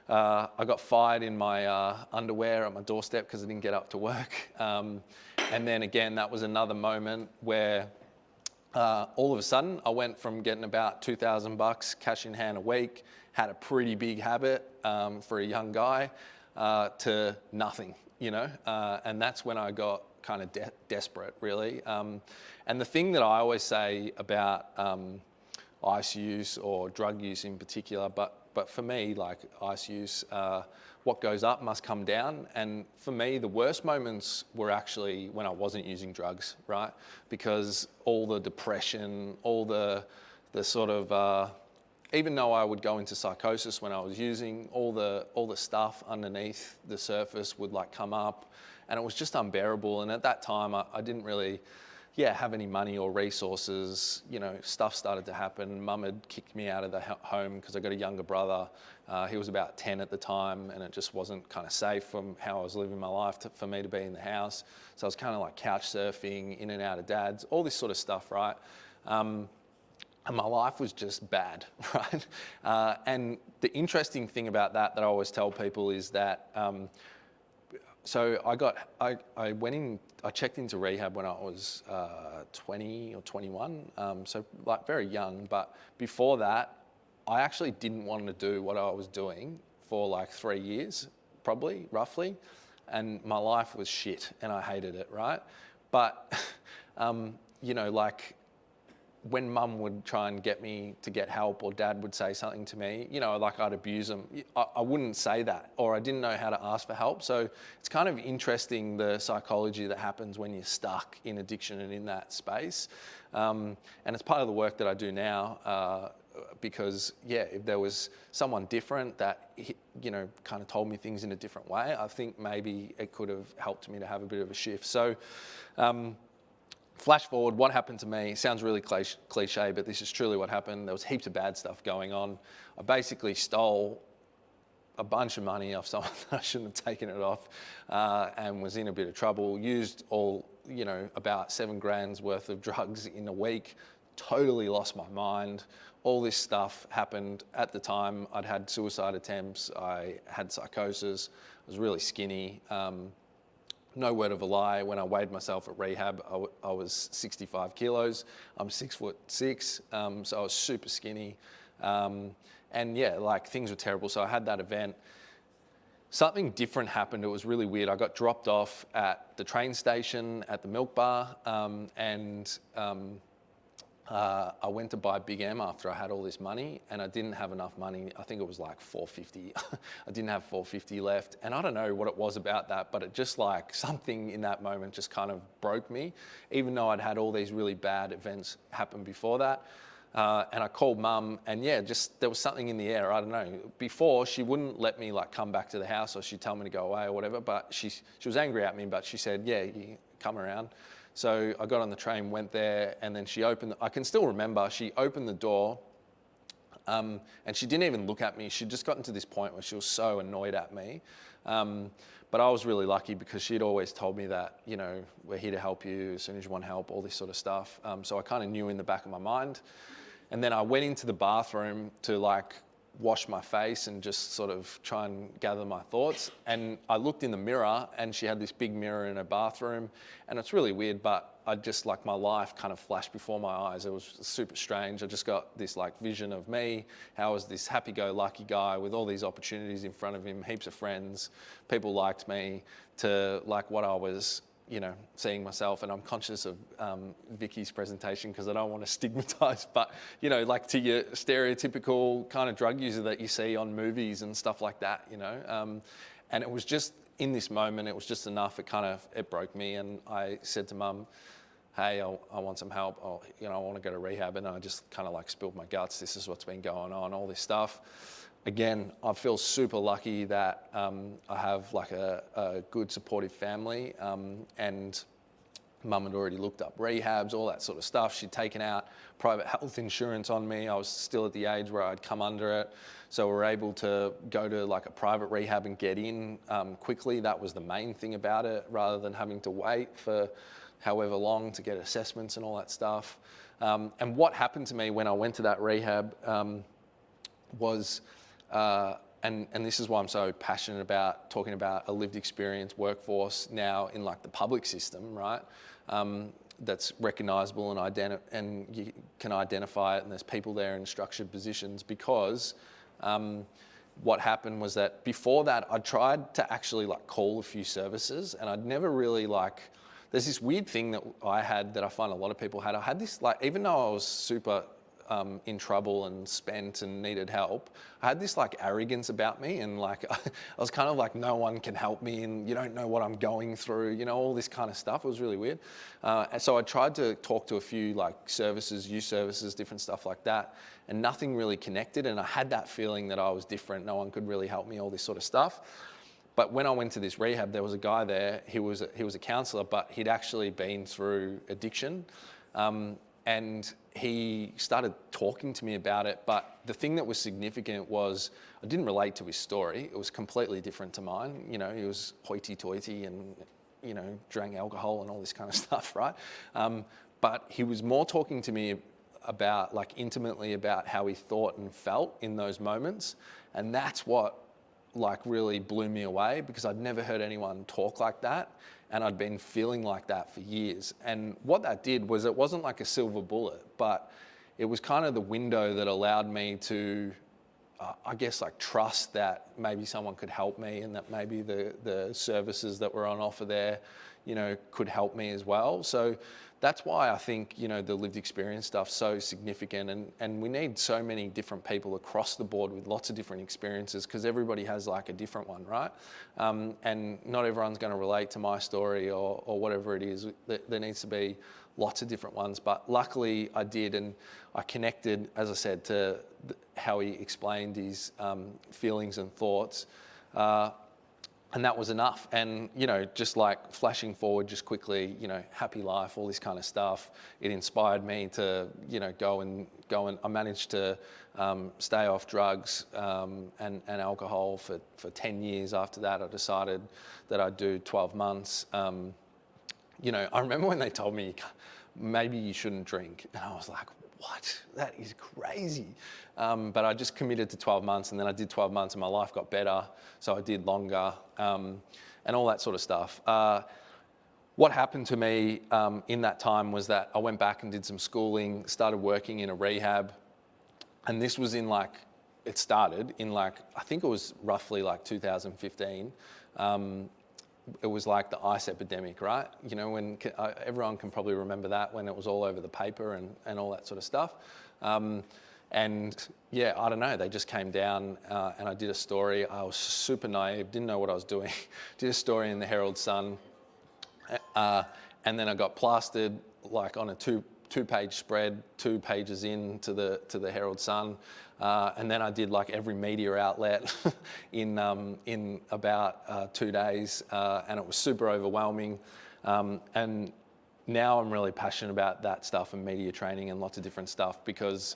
I got fired in my underwear at my doorstep because I didn't get up to work. And then again, that was another moment where all of a sudden I went from getting about $2,000 cash in hand a week, had a pretty big habit for a young guy, to nothing, you know. And that's when I got kind of desperate, really. And the thing that I always say about ice use or drug use in particular, but for me, like ice use, what goes up must come down. And for me, the worst moments were actually when I wasn't using drugs, right? Because all the depression, all the sort of, even though I would go into psychosis when I was using, all the stuff underneath the surface would like come up, and it was just unbearable. And at that time, I didn't really have any money or resources. You know, stuff started to happen. Mum had kicked me out of the home because I got a younger brother. He was about 10 at the time, and it just wasn't kind of safe from how I was living my life for me to be in the house. So I was kind of like couch surfing, in and out of dad's, all this sort of stuff, right? And my life was just bad, right? And the interesting thing about that I always tell people is that, so I checked into rehab when I was 20 or 21, so like very young. But before that, I actually didn't want to do what I was doing for like 3 years, probably, roughly. And my life was shit and I hated it, right? But, you know, like when mum would try and get me to get help, or dad would say something to me, you know, like I'd abuse them, I wouldn't say that, or I didn't know how to ask for help. So it's kind of interesting, the psychology that happens when you're stuck in addiction and in that space. And it's part of the work that I do now, because if there was someone different that, you know, kind of told me things in a different way, I think maybe it could have helped me to have a bit of a shift. So, flash forward, what happened to me sounds really cliche, but this is truly what happened. There was heaps of bad stuff going on. I basically stole a bunch of money off someone that I shouldn't have taken it off, and was in a bit of trouble. Used all, you know, about $7,000 worth of drugs in a week. Totally lost my mind. All this stuff happened at the time. I'd had suicide attempts. I had psychosis. I was really skinny. No word of a lie, when I weighed myself at rehab, I was 65 kilos. I'm 6'6", so I was super skinny. And yeah, like things were terrible. So I had that event. Something different happened. It was really weird. I got dropped off at the train station at the milk bar, and I went to buy Big M after I had all this money, and I didn't have enough money. I think it was like $4.50. I didn't have $4.50 left, and I don't know what it was about that, but it just like something in that moment just kind of broke me, even though I'd had all these really bad events happen before that. And I called mum, and just there was something in the air. I don't know. Before, she wouldn't let me like come back to the house, or she'd tell me to go away or whatever. But she was angry at me, but she said, "Yeah, you come around." So I got on the train, went there, and then I can still remember, she opened the door, and she didn't even look at me. She'd just gotten to this point where she was so annoyed at me. But I was really lucky because she'd always told me that, you know, we're here to help you as soon as you want help, all this sort of stuff. So I kind of knew in the back of my mind. And then I went into the bathroom to like wash my face and just sort of try and gather my thoughts. And I looked in the mirror, and she had this big mirror in her bathroom. And it's really weird, but I just, like, my life kind of flashed before my eyes. It was super strange. I just got this like vision of me, how I was this happy-go-lucky guy with all these opportunities in front of him, heaps of friends, people liked me, to like what I was, you know, seeing myself. And I'm conscious of Vicky's presentation because I don't want to stigmatise, but, you know, like to your stereotypical kind of drug user that you see on movies and stuff like that, you know. And it was just, in this moment, it was just enough. It broke me, and I said to Mum, hey, I want some help. I want to go to rehab. And I just kind of like spilled my guts. This is what's been going on, all this stuff. Again, I feel super lucky that I have like a good supportive family, and Mum had already looked up rehabs, all that sort of stuff. She'd taken out private health insurance on me. I was still at the age where I'd come under it. So we were able to go to like a private rehab and get in quickly. That was the main thing about it, rather than having to wait for however long to get assessments and all that stuff. And what happened to me when I went to that rehab was, and this is why I'm so passionate about talking about a lived experience workforce now in like the public system, right? That's recognisable and you can identify it, and there's people there in structured positions, because what happened was that before that I tried to actually like call a few services, and I'd never really like, there's this weird thing that I had that I find a lot of people had. I had this like, even though I was super in trouble and spent and needed help, I had this like arrogance about me, and like I was kind of like, no one can help me, and you don't know what I'm going through, you know, all this kind of stuff. It was really weird. And so I tried to talk to a few like services, youth services, different stuff like that, and nothing really connected. And I had that feeling that I was different, no one could really help me, all this sort of stuff. But when I went to this rehab, there was a guy there. He was a counsellor, but he'd actually been through addiction. And he started talking to me about it. But the thing that was significant was I didn't relate to his story. It was completely different to mine. You know, he was hoity-toity and, you know, drank alcohol and all this kind of stuff, right? But he was more talking to me about, like, intimately about how he thought and felt in those moments. And that's what, like, really blew me away, because I'd never heard anyone talk like that. And I'd been feeling like that for years. And what that did was, it wasn't like a silver bullet, but it was kind of the window that allowed me to, I guess, like trust that maybe someone could help me, and that maybe the services that were on offer there, you know, could help me as well. So that's why I think, you know, the lived experience stuff's so significant, and we need so many different people across the board with lots of different experiences, because everybody has like a different one, right? And not everyone's going to relate to my story or whatever it is. There needs to be lots of different ones, but luckily I did, and I connected, as I said, to how he explained his feelings and thoughts. And that was enough. And, you know, just like flashing forward just quickly, you know, happy life, all this kind of stuff. It inspired me to, you know, go and I managed to stay off drugs and alcohol for 10 years. After that, I decided that I'd do 12 months. You know, I remember when they told me, maybe you shouldn't drink. And I was like, what? That is crazy. But I just committed to 12 months, and then I did 12 months and my life got better. So I did longer and all that sort of stuff. What happened to me in that time was that I went back and did some schooling, started working in a rehab. And this was in like, it started in like, I think it was roughly like 2015. It was like the ice epidemic, right? You know, when everyone can probably remember that, when it was all over the paper and all that sort of stuff. And yeah, I don't know, they just came down and I did a story. I was super naive, didn't know what I was doing. Did a story in the Herald Sun. And then I got plastered like on a two-page spread, 2 pages in to the Herald Sun. And then I did like every media outlet in about 2 days, and it was super overwhelming. And now I'm really passionate about that stuff and media training and lots of different stuff, because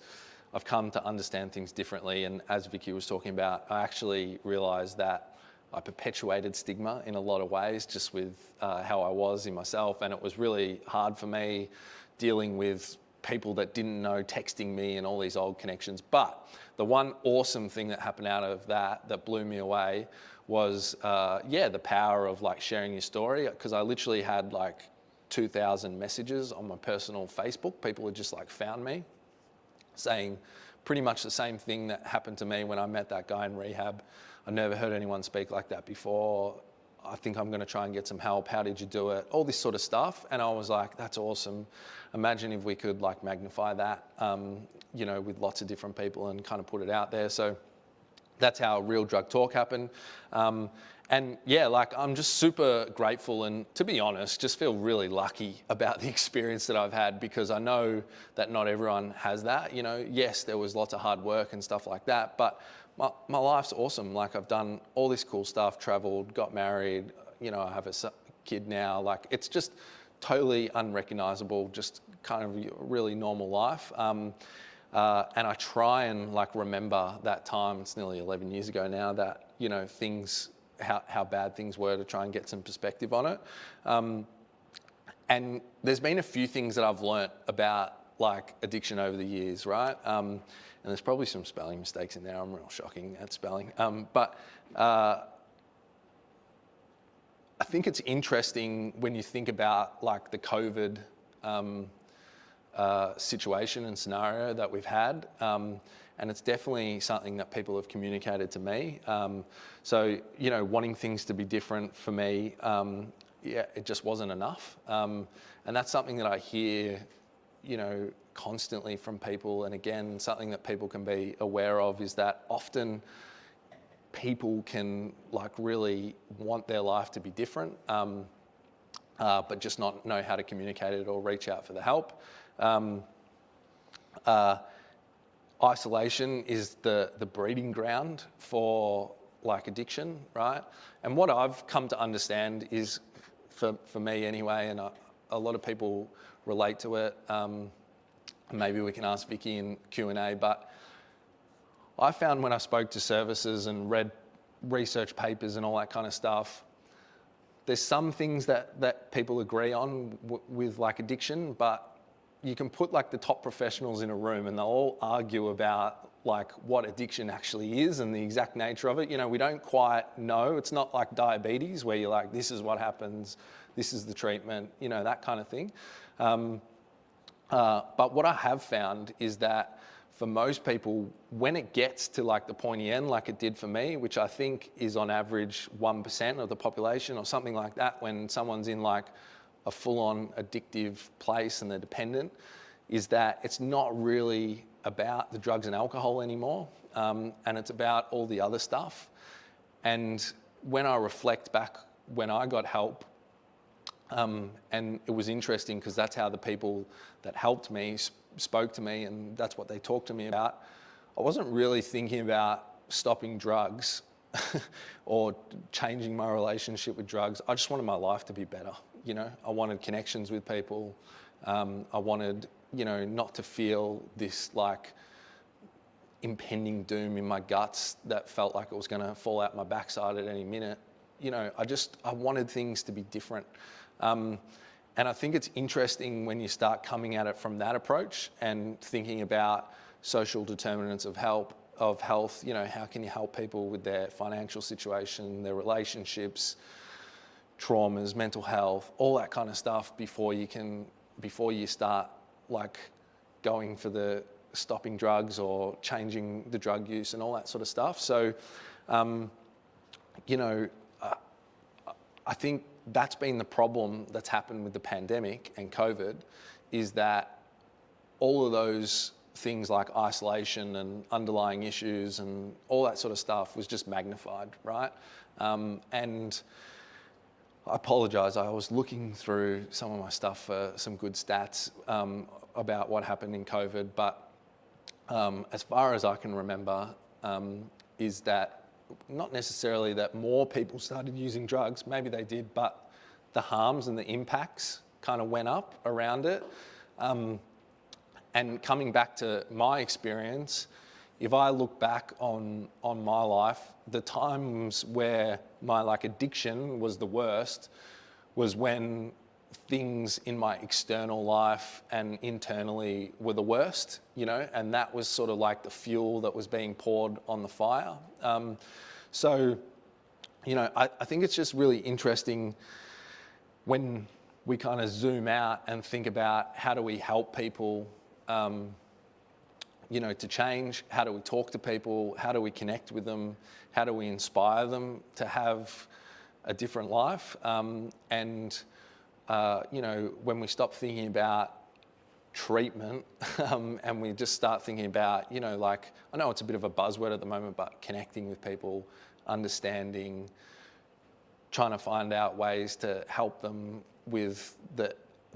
I've come to understand things differently. And as Vicky was talking about, I actually realised that I perpetuated stigma in a lot of ways, just with how I was in myself. And it was really hard for me dealing with people that didn't know, texting me and all these old connections. But the one awesome thing that happened out of that blew me away was, the power of like sharing your story. Because I literally had like 2,000 messages on my personal Facebook. People had just like found me saying pretty much the same thing that happened to me when I met that guy in rehab. I never heard anyone speak like that before. I think I'm going to try and get some help. How did you do it? All this sort of stuff. And I was like, that's awesome. Imagine if we could like magnify that, with lots of different people and kind of put it out there. So that's how Real Drug Talk happened. I'm just super grateful, and to be honest, just feel really lucky about the experience that I've had, because I know that not everyone has that. Yes, there was lots of hard work and stuff like that, but my life's awesome. Like, I've done all this cool stuff, traveled, got married, I have a kid now. Like, it's just totally unrecognizable, just kind of a really normal life. And I try and like remember that time, it's nearly 11 years ago now, that, things, how bad things were, to try and get some perspective on it. And there's been a few things that I've learnt about like addiction over the years, right? And there's probably some spelling mistakes in there. I'm real shocking at spelling. But I think it's interesting when you think about like the COVID situation and scenario that we've had. And it's definitely something that people have communicated to me. So, wanting things to be different for me, it just wasn't enough. And that's something that I hear, constantly from people. And again, something that people can be aware of is that often people can like really want their life to be different, but just not know how to communicate it or reach out for the help. Isolation is the breeding ground for like addiction, right? And what I've come to understand is, for me anyway, and a lot of people relate to it, maybe we can ask Vicky in Q&A, but I found when I spoke to services and read research papers and all that kind of stuff, there's some things that people agree on with like addiction, but you can put like the top professionals in a room and they'll all argue about like what addiction actually is and the exact nature of it. We don't quite know. It's not like diabetes where you're like, this is what happens, this is the treatment, that kind of thing. But what I have found is that for most people, when it gets to like the pointy end, like it did for me, which I think is on average 1% of the population or something like that, when someone's in like a full-on addictive place and they're dependent, is that it's not really about the drugs and alcohol anymore, and it's about all the other stuff. And when I reflect back when I got help, and it was interesting because that's how the people that helped me spoke to me, and that's what they talked to me about. I wasn't really thinking about stopping drugs or changing my relationship with drugs. I just wanted my life to be better. I wanted connections with people. I wanted, not to feel this like impending doom in my guts that felt like it was going to fall out my backside at any minute. I wanted things to be different. And I think it's interesting when you start coming at it from that approach and thinking about social determinants of health. How can you help people with their financial situation, their relationships, traumas, mental health, all that kind of stuff before you start like going for the stopping drugs or changing the drug use and all that sort of stuff. So, I think that's been the problem that's happened with the pandemic and COVID, is that all of those things like isolation and underlying issues and all that sort of stuff was just magnified, right? And I apologise, I was looking through some of my stuff for some good stats about what happened in COVID, but as far as I can remember, is that not necessarily that more people started using drugs, maybe they did, but the harms and the impacts kind of went up around it. And coming back to my experience, if I look back on my life, the times where my addiction was the worst was when things in my external life and internally were the worst, and that was sort of like the fuel that was being poured on the fire. So, I think it's just really interesting when we kind of zoom out and think about how do we help people, to change, how do we talk to people, how do we connect with them, how do we inspire them to have a different life, and when we stop thinking about treatment and we just start thinking about, I know it's a bit of a buzzword at the moment, but connecting with people, understanding, trying to find out ways to help them with the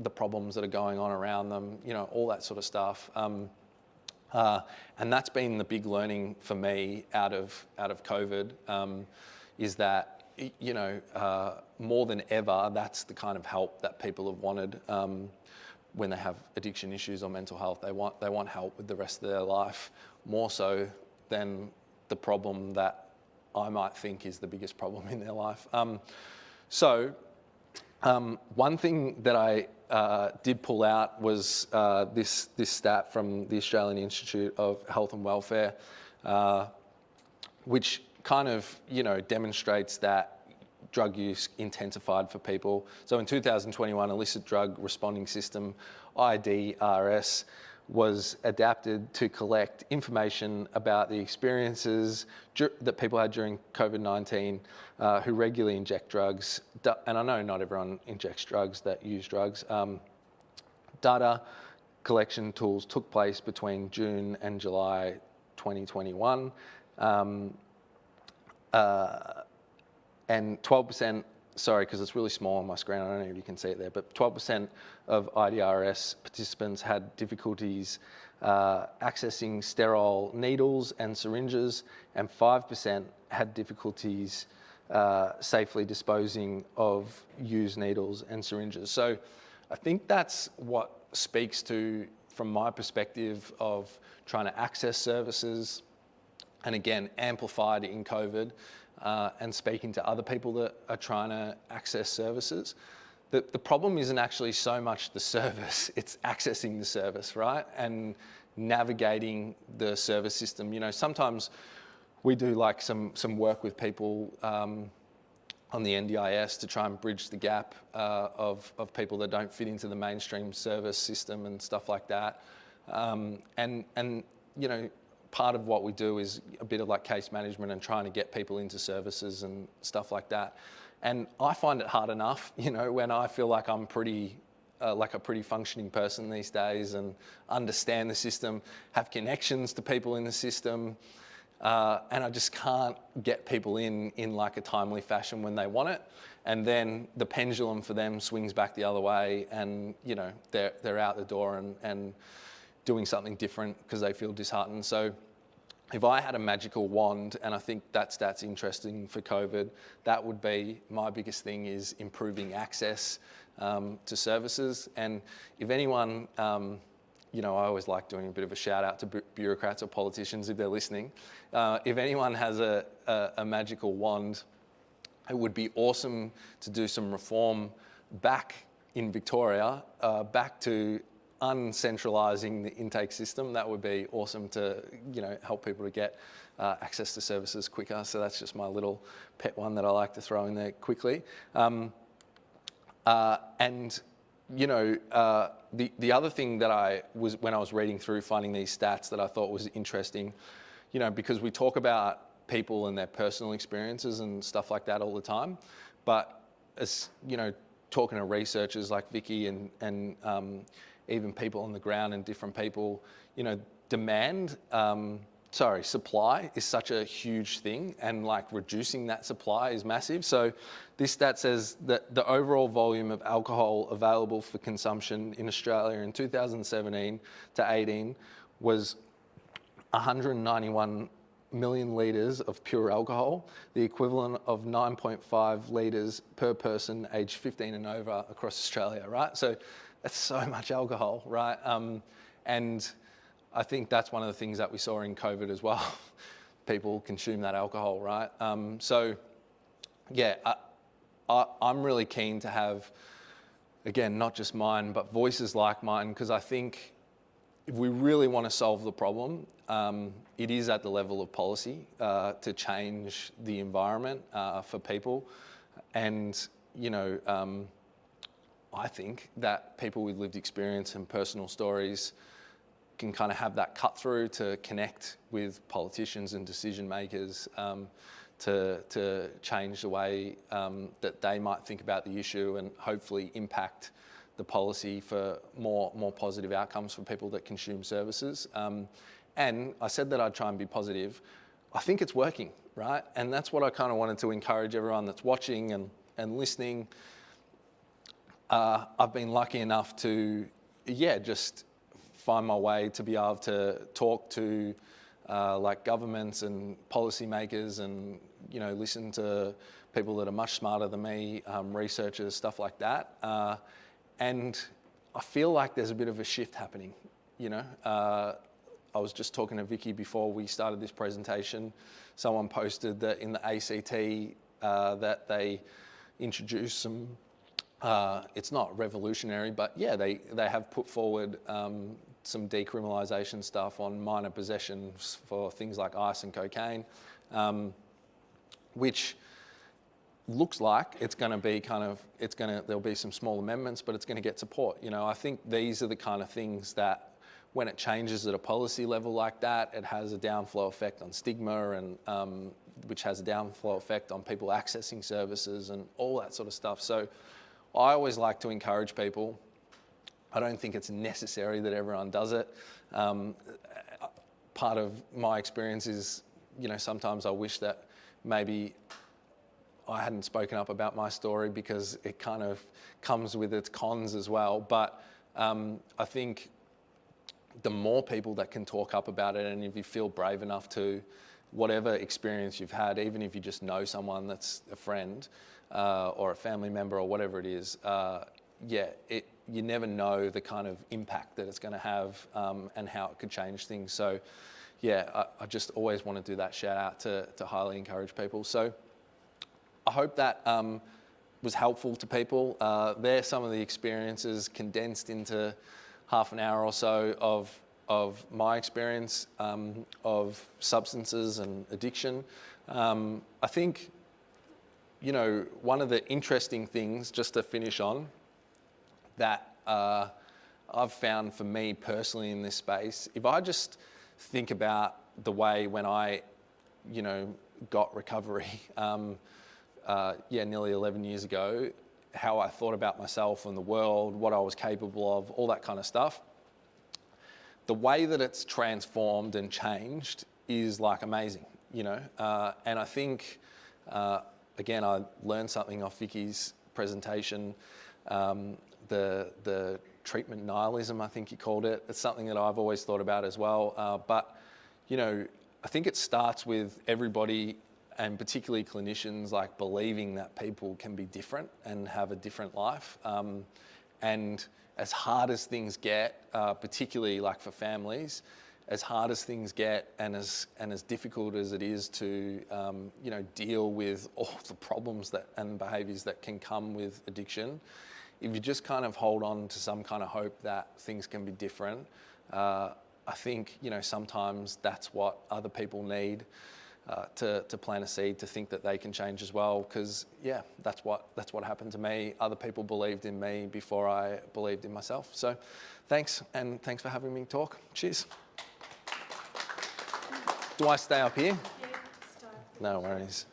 problems that are going on around them, all that sort of stuff. And that's been the big learning for me out of COVID, is that, more than ever, that's the kind of help that people have wanted when they have addiction issues or mental health. They want help with the rest of their life, more so than the problem that I might think is the biggest problem in their life. One thing that I did pull out was this stat from the Australian Institute of Health and Welfare, which kind of, demonstrates that drug use intensified for people. So in 2021, illicit drug responding system, IDRS, was adapted to collect information about the experiences that people had during COVID-19 who regularly inject drugs. And I know not everyone injects drugs that use drugs. Data collection tools took place between June and July 2021. And 12%, sorry, because it's really small on my screen, I don't know if you can see it there, but 12% of IDRS participants had difficulties accessing sterile needles and syringes, and 5% had difficulties safely disposing of used needles and syringes. So I think that's what speaks to, from my perspective, of trying to access services, and again, amplified in COVID, and speaking to other people that are trying to access services. The problem isn't actually so much the service, it's accessing the service, right? And navigating the service system. Sometimes we do some work with people on the NDIS to try and bridge the gap of people that don't fit into the mainstream service system and stuff like that. Part of what we do is a bit of case management and trying to get people into services and stuff like that. And I find it hard enough, when I feel like I'm pretty, like a pretty functioning person these days, and understand the system, have connections to people in the system, and I just can't get people in a timely fashion when they want it. And then the pendulum for them swings back the other way, and they're out the door and doing something different because they feel disheartened. So if I had a magical wand, and I think that stat's interesting for COVID, that would be my biggest thing, is improving access to services. And if anyone, I always like doing a bit of a shout out to bureaucrats or politicians if they're listening. If anyone has a magical wand, it would be awesome to do some reform back in Victoria, back to uncentralising the intake system. That would be awesome to, help people to get access to services quicker. So that's just my little pet one that I like to throw in there quickly. The other thing that when I was reading through, finding these stats, that I thought was interesting, because we talk about people and their personal experiences and stuff like that all the time, but as talking to researchers like Vicky and even people on the ground and different people, supply is such a huge thing, and reducing that supply is massive. So this stat says that the overall volume of alcohol available for consumption in Australia in 2017 to 18 was 191 million litres of pure alcohol, the equivalent of 9.5 litres per person aged 15 and over across Australia, right? So that's so much alcohol, right? And I think that's one of the things that we saw in COVID as well. People consume that alcohol, right? So yeah, I'm really keen to have, again, not just mine, but voices like mine, because I think if we really want to solve the problem, it is at the level of policy to change the environment for people. And, you know, I think that people with lived experience and personal stories can kind of have that cut through to connect with politicians and decision makers to change the way that they might think about the issue and hopefully impact the policy for more positive outcomes for people that consume services. And I said that I'd try and be positive. I think it's working, right? And that's what I kind of wanted to encourage everyone that's watching and listening. I've been lucky enough to, just find my way to be able to talk to like governments and policymakers and, you know, listen to people that are much smarter than me, researchers, stuff like that. And I feel like there's a bit of a shift happening, you know. I was just talking to Vicky before we started this presentation. Someone posted that in the ACT that they introduced some, it's not revolutionary, but yeah, they have put forward some decriminalisation stuff on minor possessions for things like ice and cocaine, which looks like it's going to be there'll be some small amendments, but it's going to get support. You know, I think these are the kind of things that when it changes at a policy level like that, it has a downflow effect on stigma and which has a downflow effect on people accessing services and all that sort of stuff. So I always like to encourage people. I don't think it's necessary that everyone does it. Part of my experience is, you know, sometimes I wish that maybe I hadn't spoken up about my story because it kind of comes with its cons as well. But I think the more people that can talk up about it, and if you feel brave enough to, whatever experience you've had, even if you just know someone that's a friend or a family member or whatever it is, you never know the kind of impact that it's going to have and how it could change things. So yeah, I just always want to do that shout out to highly encourage people. So I hope that was helpful to people. There's some of the experiences condensed into half an hour or so of my experience of substances and addiction. I think, you know, one of the interesting things, just to finish on, that I've found for me personally in this space, if I just think about the way when I, you know, got recovery, nearly 11 years ago, how I thought about myself and the world, what I was capable of, all that kind of stuff. The way that it's transformed and changed is like amazing, you know. And I think, again, I learned something off Vicky's presentation. The treatment nihilism, I think he called it. It's something that I've always thought about as well. But, you know, I think it starts with everybody, and particularly clinicians, like believing that people can be different and have a different life. And as hard as things get, particularly like for families, as hard as things get and as difficult as it is to, you know, deal with all the problems that and behaviours that can come with addiction, if you just kind of hold on to some kind of hope that things can be different, I think, you know, sometimes that's what other people need to plant a seed to think that they can change as well. Because yeah, that's what happened to me. Other people believed in me before I believed in myself. So thanks, and thanks for having me talk. Cheers. Do I stay up here? Yeah, stay. No worries.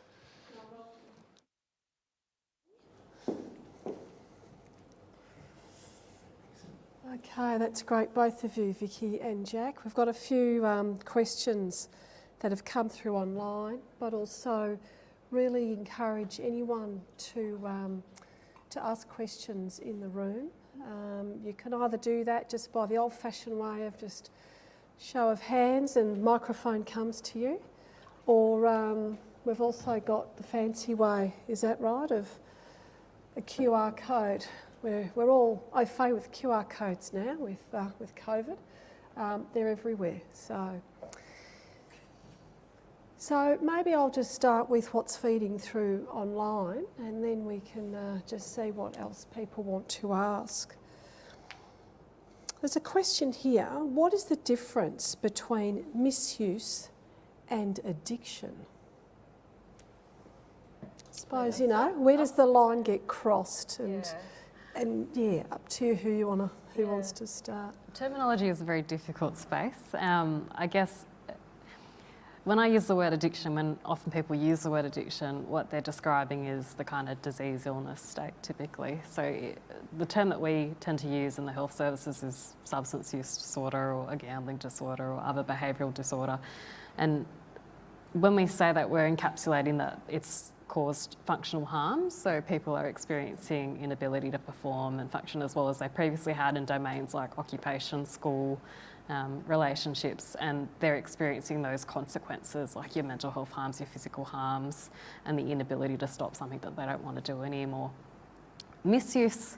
Okay, that's great, both of you, Vicky and Jack. We've got a few questions that have come through online, but also really encourage anyone to ask questions in the room. You can either do that just by the old-fashioned way of just show of hands and microphone comes to you, Or we've also got the fancy way, is that right, of a QR code. We're all au fait with QR codes now with COVID. They're everywhere. So maybe I'll just start with what's feeding through online, and then we can just see what else people want to ask. There's a question here. What is the difference between misuse and addiction? I suppose, you know, where does the line get crossed? And yeah, up to you who wants to start. Terminology is a very difficult space. I guess when I use the word addiction, when often people use the word addiction, what they're describing is the kind of disease illness state typically. So the term that we tend to use in the health services is substance use disorder or a gambling disorder or other behavioural disorder. And when we say that, we're encapsulating that it's caused functional harm, so people are experiencing inability to perform and function as well as they previously had in domains like occupation, school, relationships, and they're experiencing those consequences like your mental health harms, your physical harms, and the inability to stop something that they don't want to do anymore. Misuse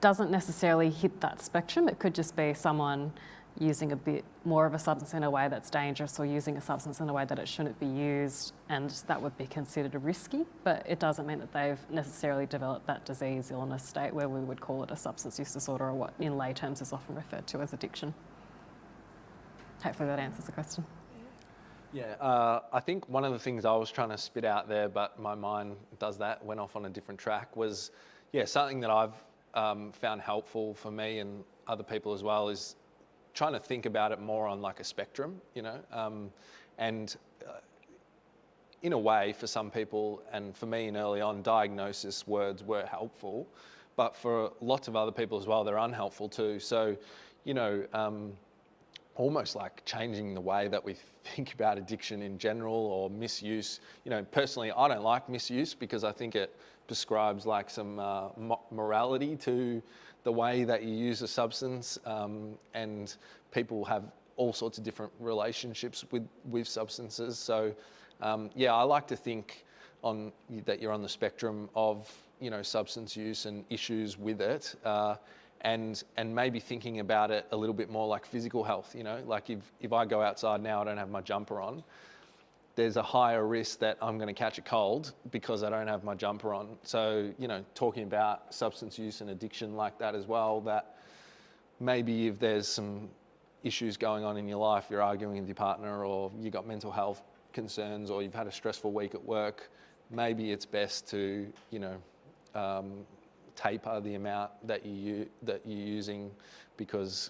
doesn't necessarily hit that spectrum. It could just be someone using a bit more of a substance in a way that's dangerous or using a substance in a way that it shouldn't be used, and that would be considered risky, but it doesn't mean that they've necessarily developed that disease illness state where we would call it a substance use disorder, or what in lay terms is often referred to as addiction. Hopefully that answers the question. Yeah, I think one of the things I was trying to spit out there, but my mind does that, went off on a different track, was, something that I've found helpful for me and other people as well is trying to think about it more on like a spectrum, and in a way for some people, and for me in early on, diagnosis words were helpful, but for lots of other people as well, they're unhelpful too. So, almost like changing the way that we think about addiction in general or misuse. Personally, I don't like misuse because I think it prescribes like some morality to the way that you use a substance, and people have all sorts of different relationships with substances. So, I like to think that you're on the spectrum of substance use and issues with it. And maybe thinking about it a little bit more like physical health, like if I go outside now, I don't have my jumper on, there's a higher risk that I'm going to catch a cold because I don't have my jumper on. So, talking about substance use and addiction like that as well, that maybe if there's some issues going on in your life, you're arguing with your partner, or you've got mental health concerns, or you've had a stressful week at work, maybe it's best to, taper the amount that you're using, because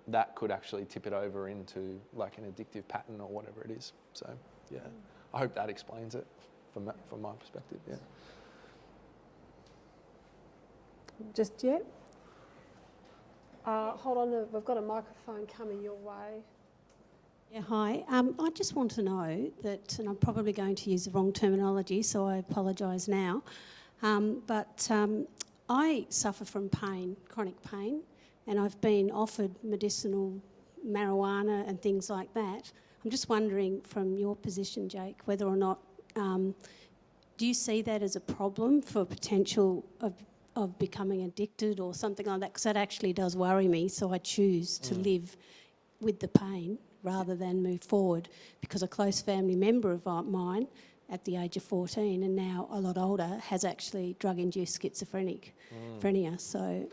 that could actually tip it over into like an addictive pattern or whatever it is. So I hope that explains it from my perspective. Just yet. Hold on, we've got a microphone coming your way. Yeah, hi. I just want to know that, and I'm probably going to use the wrong terminology, so I apologise now. But I suffer from pain, chronic pain, and I've been offered medicinal marijuana and things like that. I'm just wondering from your position, Jake, whether or not, do you see that as a problem for potential of becoming addicted or something like that? Because that actually does worry me, so I choose to live with the pain rather than move forward, because a close family member of mine at the age of 14 and now a lot older has actually drug-induced schizophrenia. So,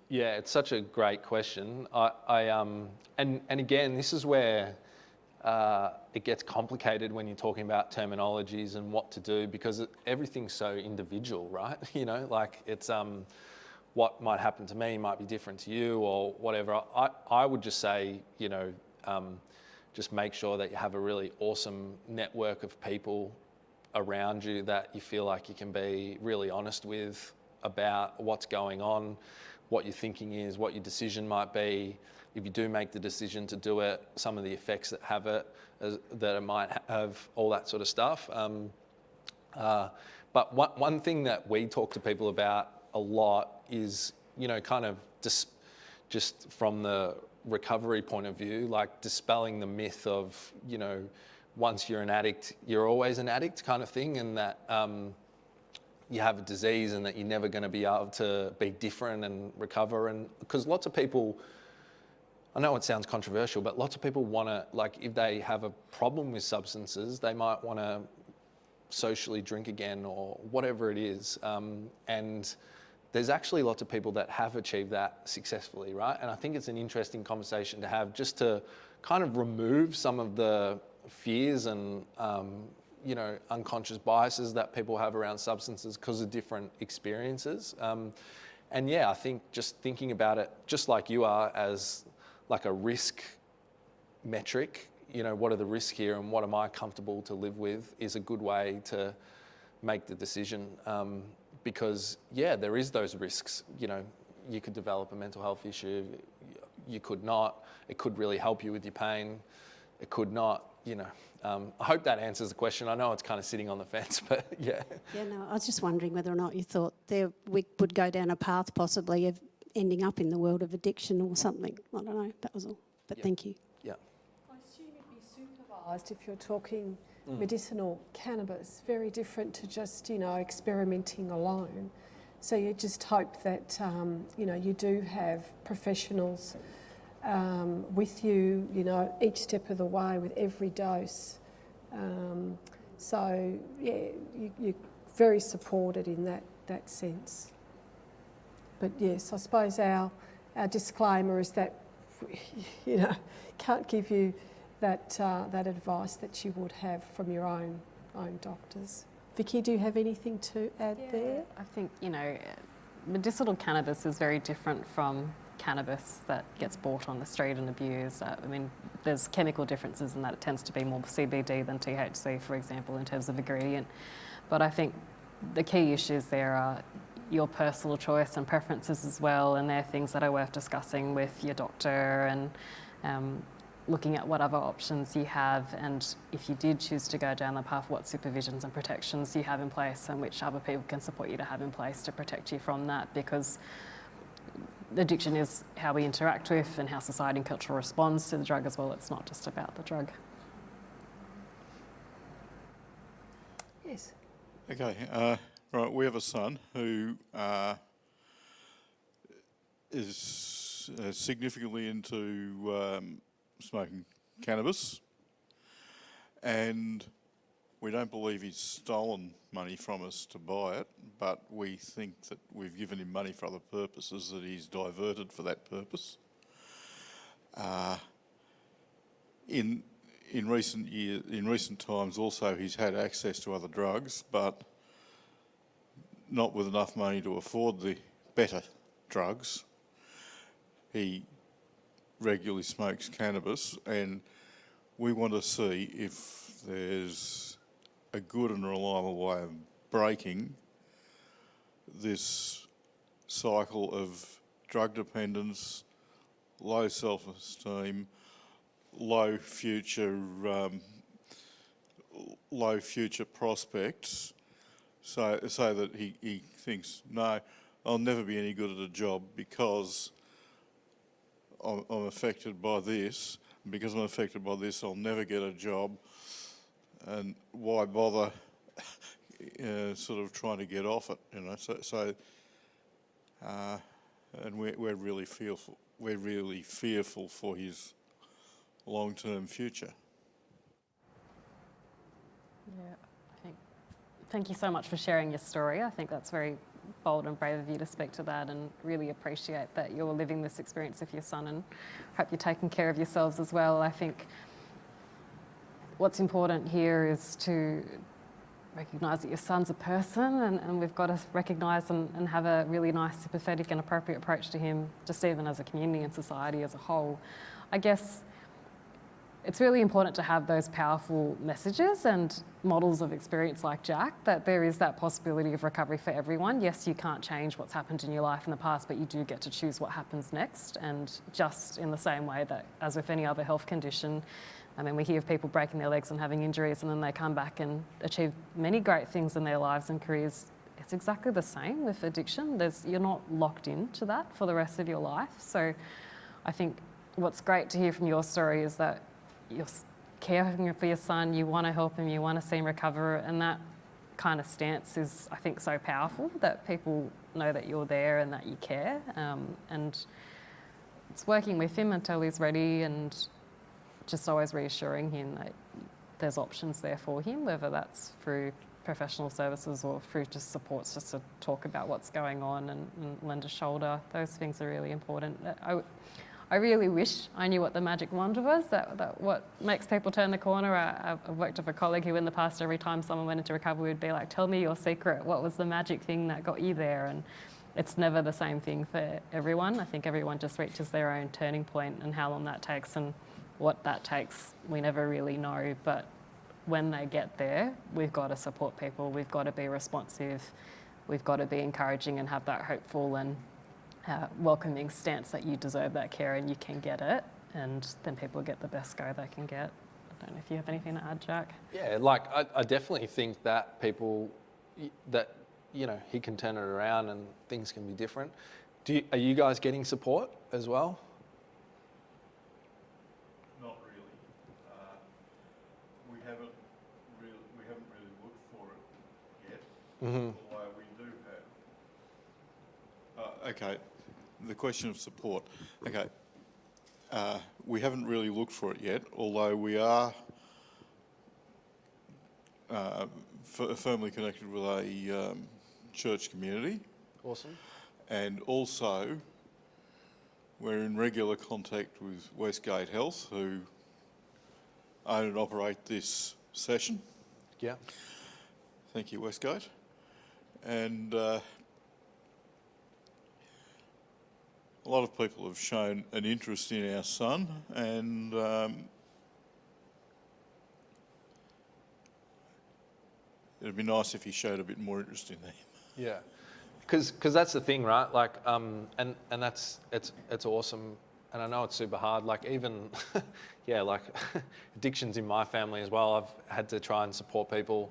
Yeah, it's such a great question. And again, this is where it gets complicated when you're talking about terminologies and what to do, because everything's so individual, right? Like it's what might happen to me might be different to you or whatever. I would just say, just make sure that you have a really awesome network of people around you that you feel like you can be really honest with about what's going on, what your thinking is, what your decision might be. If you do make the decision to do it, some of the effects that it might have, all that sort of stuff. But one thing that we talk to people about a lot is, kind of just from the recovery point of view, like dispelling the myth of, once you're an addict, you're always an addict kind of thing, and that you have a disease and that you're never going to be able to be different and recover. And because lots of people, I know it sounds controversial, but lots of people want to, like, if they have a problem with substances, they might want to socially drink again or whatever it is. And there's actually lots of people that have achieved that successfully, right? And I think it's an interesting conversation to have, just to kind of remove some of the fears and unconscious biases that people have around substances because of different experiences. And yeah, I think just thinking about it, just like you are, as like a risk metric, what are the risks here and what am I comfortable to live with, is a good way to make the decision. Because yeah, there is those risks. You could develop a mental health issue, you could not. It could really help you with your pain. It could not, I hope that answers the question. I know it's kind of sitting on the fence, but yeah. Yeah, no, I was just wondering whether or not you thought we would go down a path possibly of ending up in the world of addiction or something. I don't know, that was all. But thank you. Yeah. I assume it'd be supervised if you're talking medicinal cannabis, very different to just, experimenting alone. So you just hope that, you do have professionals with you, each step of the way with every dose. So, yeah, you're very supported in that sense. But yes, I suppose our disclaimer is that, can't give you that advice that you would have from your own doctors. Vicky, do you have anything to add there? I think, medicinal cannabis is very different from cannabis that gets bought on the street and abused. There's chemical differences in that it tends to be more CBD than THC, for example, in terms of ingredient. But I think the key issues there are your personal choice and preferences as well, and they're things that are worth discussing with your doctor and looking at what other options you have, and if you did choose to go down the path, what supervisions and protections you have in place and which other people can support you to have in place to protect you from that, because addiction is how we interact with and how society and culture responds to the drug as well. It's not just about the drug. Yes. Okay, right, we have a son who is significantly into smoking cannabis, and we don't believe he's stolen money from us to buy it, but we think that we've given him money for other purposes that he's diverted for that purpose. In recent times also he's had access to other drugs, but not with enough money to afford the better drugs. He regularly smokes cannabis, and we want to see if there's a good and reliable way of breaking this cycle of drug dependence, low self-esteem, low future prospects, so that he thinks, no, I'll never be any good at a job because I'm affected by this. And because I'm affected by this, I'll never get a job. And why bother sort of trying to get off it, and we're really fearful for his long-term future. Yeah, thank you so much for sharing your story. I think that's very bold and brave of you to speak to that, and really appreciate that you're living this experience with your son, and hope you're taking care of yourselves as well. I think what's important here is to recognise that your son's a person, and we've got to recognise and have a really nice, sympathetic and appropriate approach to him, just even as a community and society as a whole. I guess it's really important to have those powerful messages and models of experience like Jack, that there is that possibility of recovery for everyone. Yes, you can't change what's happened in your life in the past, but you do get to choose what happens next. And just in the same way that, as with any other health condition, we hear of people breaking their legs and having injuries, and then they come back and achieve many great things in their lives and careers. It's exactly the same with addiction. You're not locked into that for the rest of your life. So I think what's great to hear from your story is that caring for your son, you want to help him, you want to see him recover, and that kind of stance is, I think, so powerful that people know that you're there and that you care. And it's working with him until he's ready, and just always reassuring him that there's options there for him, whether that's through professional services or through just supports, just to talk about what's going on and lend a shoulder. Those things are really important. I really wish I knew what the magic wand was, that what makes people turn the corner. I've worked with a colleague who in the past, every time someone went into recovery, would be like, tell me your secret. What was the magic thing that got you there? And it's never the same thing for everyone. I think everyone just reaches their own turning point, and how long that takes and what that takes, we never really know. But when they get there, we've got to support people. We've got to be responsive. We've got to be encouraging and have that hopeful and welcoming stance that you deserve that care and you can get it, and then people get the best go they can get. I don't know if you have anything to add, Jack. Yeah, like I definitely think that people, that, you know, he can turn it around and things can be different. Are you guys getting support as well? Not really. We haven't really looked for it yet. Mm-hmm. Although we do have. Okay, the question of support. Okay, we haven't really looked for it yet, although we are firmly connected with a church community. Awesome. And also, we're in regular contact with Westgate Health, who own and operate this session. Yeah. Thank you, Westgate. And a lot of people have shown an interest in our son, and it'd be nice if he showed a bit more interest in them. Yeah. Because that's the thing, right? Like, and that's, it's awesome. And I know it's super hard. Like even, yeah, like addictions in my family as well. I've had to try and support people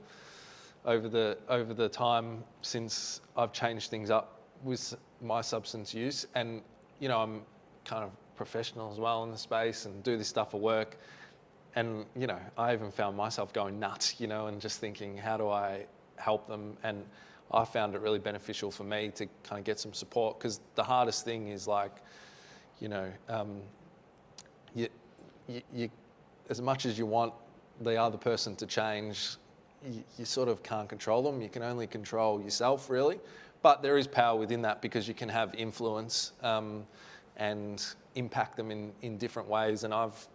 over the time since I've changed things up with my substance use. And, you know, I'm kind of professional as well in the space and do this stuff for work. And, you know, I even found myself going nuts, you know, and just thinking, how do I help them? And I found it really beneficial for me to kind of get some support, because the hardest thing is like, you know, you as much as you want the other person to change, you sort of can't control them. You can only control yourself, really. But there is power within that, because you can have influence and impact them in different ways. And I've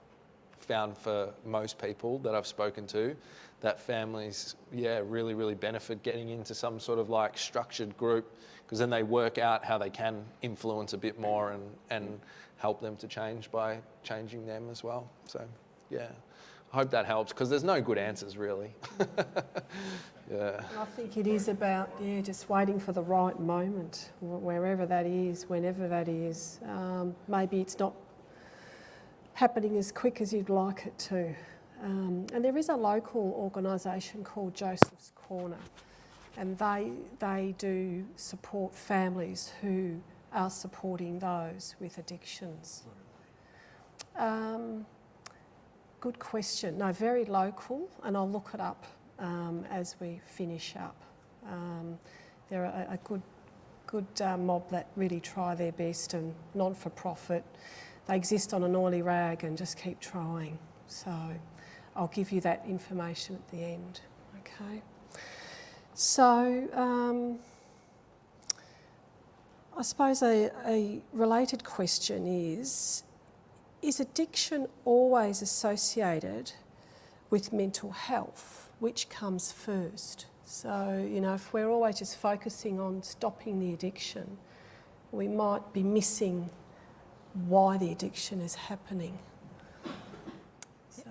found for most people that I've spoken to, that families, yeah, really, really benefit getting into some sort of like structured group, because then they work out how they can influence a bit more and help them to change by changing them as well. So, yeah, I hope that helps, because there's no good answers, really. Yeah. And I think it is about, yeah, just waiting for the right moment, wherever that is, whenever that is. Maybe it's not happening as quick as you'd like it to. And there is a local organisation called Joseph's Corner, and they do support families who are supporting those with addictions. Good question. No, very local, and I'll look it up as we finish up. They're a good mob that really try their best, and non-for-profit. They exist on an oily rag and just keep trying. So I'll give you that information at the end, okay? So I suppose a related question is addiction always associated with mental health? Which comes first? So, you know, if we're always just focusing on stopping the addiction, we might be missing why the addiction is happening. So,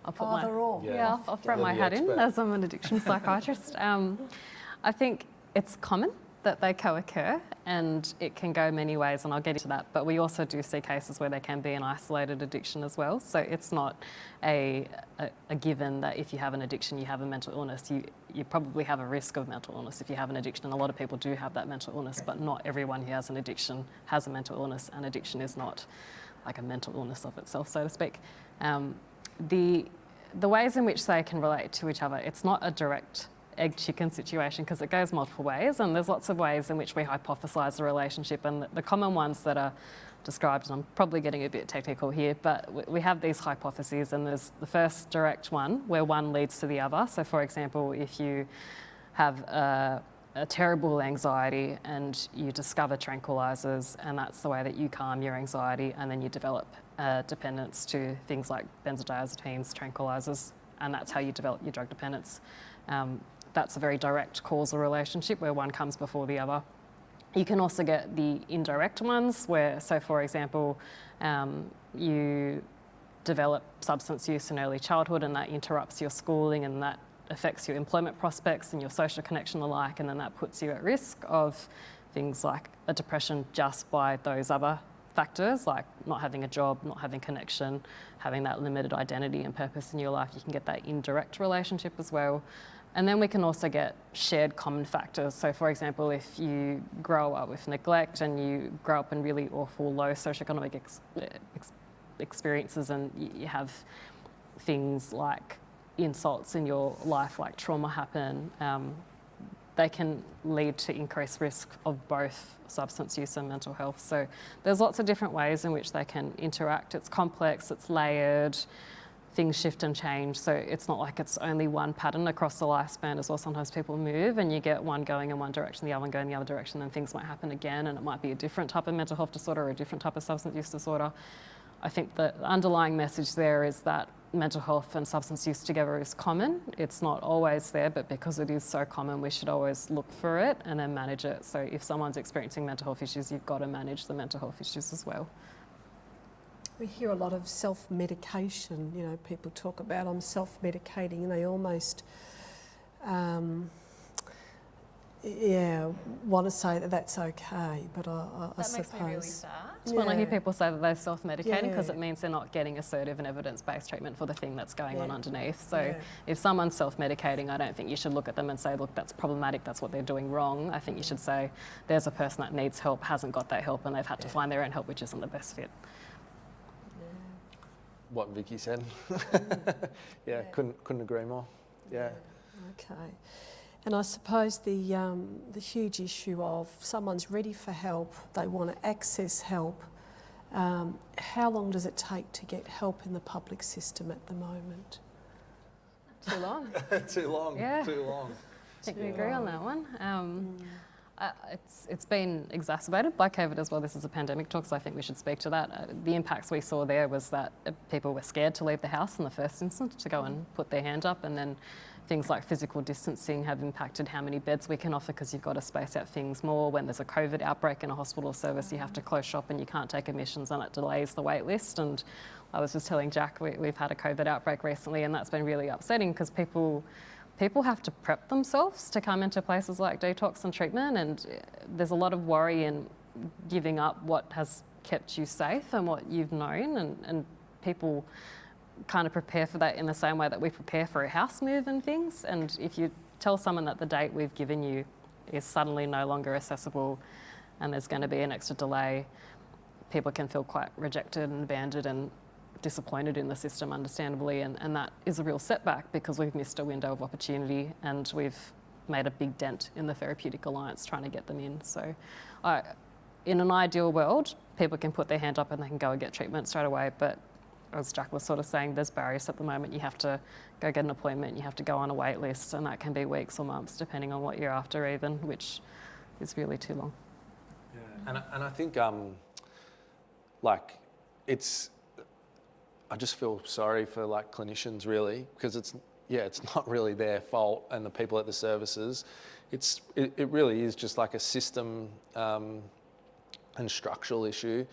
I'll put either or. Yeah, I'll throw my hat in, as I'm an addiction psychiatrist. I think it's common that they co-occur, and it can go many ways, and I'll get into that. But we also do see cases where there can be an isolated addiction as well. So it's not a given that if you have an addiction, you have a mental illness. You probably have a risk of mental illness if you have an addiction. And a lot of people do have that mental illness, but not everyone who has an addiction has a mental illness, and addiction is not like a mental illness of itself, so to speak. the ways in which they can relate to each other, it's not a direct egg-chicken situation because it goes multiple ways, and there's lots of ways in which we hypothesise the relationship, and the common ones that are described, and I'm probably getting a bit technical here, but we have these hypotheses, and there's the first direct one where one leads to the other. So for example, if you have a terrible anxiety and you discover tranquilizers, and that's the way that you calm your anxiety, and then you develop dependence to things like benzodiazepines, tranquilizers, and that's how you develop your drug dependence. That's a very direct causal relationship where one comes before the other. You can also get the indirect ones where, so for example, you develop substance use in early childhood and that interrupts your schooling and that affects your employment prospects and your social connection alike, and then that puts you at risk of things like a depression just by those other factors, like not having a job, not having connection, having that limited identity and purpose in your life. You can get that indirect relationship as well. And then we can also get shared common factors. So for example, if you grow up with neglect and you grow up in really awful low socioeconomic experiences, and you have things like insults in your life, like trauma happen, they can lead to increased risk of both substance use and mental health. So there's lots of different ways in which they can interact. It's complex, it's layered, things shift and change. So it's not like it's only one pattern across the lifespan as well. Sometimes people move and you get one going in one direction, the other one going in the other direction, and things might happen again, and it might be a different type of mental health disorder or a different type of substance use disorder. I think the underlying message there is that mental health and substance use together is common. It's not always there, but because it is so common, we should always look for it and then manage it. So if someone's experiencing mental health issues, you've got to manage the mental health issues as well. We hear a lot of self-medication. You know, people talk about I'm self-medicating, and they almost, want to say that that's okay. But I suppose that makes me really sad when I hear people say that they're self-medicating, because it means they're not getting assertive and evidence-based treatment for the thing that's going on underneath. So if someone's self-medicating, I don't think you should look at them and say, look, that's problematic, that's what they're doing wrong. I think you should say there's a person that needs help, hasn't got that help, and they've had to find their own help, which isn't the best fit. What Vicky said. Couldn't agree more. Yeah. Okay. And I suppose the huge issue of someone's ready for help, they want to access help. How long does it take to get help in the public system at the moment? Too long. Too long. Yeah. Too long. I think we agree on that one. It's been exacerbated by COVID as well. This is a pandemic talk, so I think we should speak to that. The impacts we saw there was that people were scared to leave the house in the first instance, to go and put their hand up, and then things like physical distancing have impacted how many beds we can offer, because you've got to space out things more. When there's a COVID outbreak in a hospital service, you have to close shop and you can't take admissions, and it delays the wait list. And I was just telling Jack, we've had a COVID outbreak recently, and that's been really upsetting, because people have to prep themselves to come into places like detox and treatment, and there's a lot of worry in giving up what has kept you safe and what you've known, and people kind of prepare for that in the same way that we prepare for a house move and things. And if you tell someone that the date we've given you is suddenly no longer accessible and there's going to be an extra delay, people can feel quite rejected and abandoned and disappointed in the system, understandably, and that is a real setback, because we've missed a window of opportunity and we've made a big dent in the therapeutic alliance trying to get them in. So in an ideal world, people can put their hand up and they can go and get treatment straight away, but as Jack was sort of saying, there's barriers at the moment. You have to go get an appointment, you have to go on a wait list, and that can be weeks or months depending on what you're after even, which is really too long. Yeah. And I think I just feel sorry for clinicians, really, because it's not really their fault, and the people at the services. It really is just like a system and structural issue,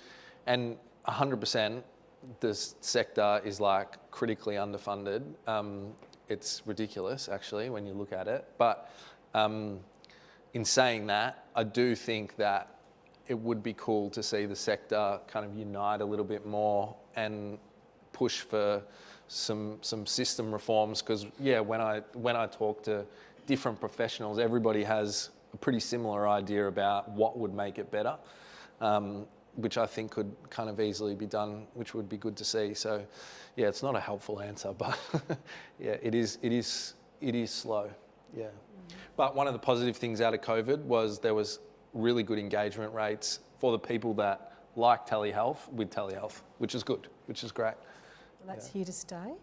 and 100% this sector is critically underfunded. It's ridiculous, actually, when you look at it. But in saying that, I do think that it would be cool to see the sector kind of unite a little bit more and push for some system reforms, because when I talk to different professionals, everybody has a pretty similar idea about what would make it better. which I think could kind of easily be done, which would be good to see. So, yeah, it's not a helpful answer, but yeah, it is slow. Yeah. But one of the positive things out of COVID was there was really good engagement rates for the people that like telehealth with telehealth, which is good, which is great. And that's here to stay?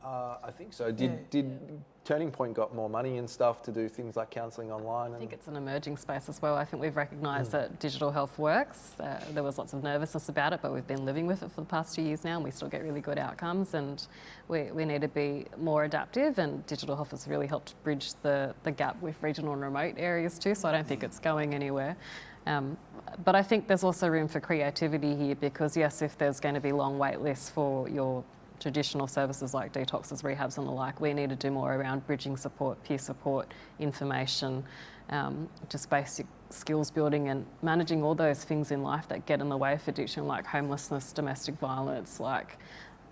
I think so. Did Turning Point got more money and stuff to do things like counselling online? I think it's an emerging space as well. I think we've recognised that digital health works. There was lots of nervousness about it, but we've been living with it for the past 2 years now, and we still get really good outcomes. And we need to be more adaptive, and digital health has really helped bridge the gap with regional and remote areas too. So I don't think it's going anywhere. But I think there's also room for creativity here, because yes, if there's going to be long wait lists for your traditional services like detoxes, rehabs and the like, we need to do more around bridging support, peer support, information, just basic skills building and managing all those things in life that get in the way of addiction, like homelessness, domestic violence, like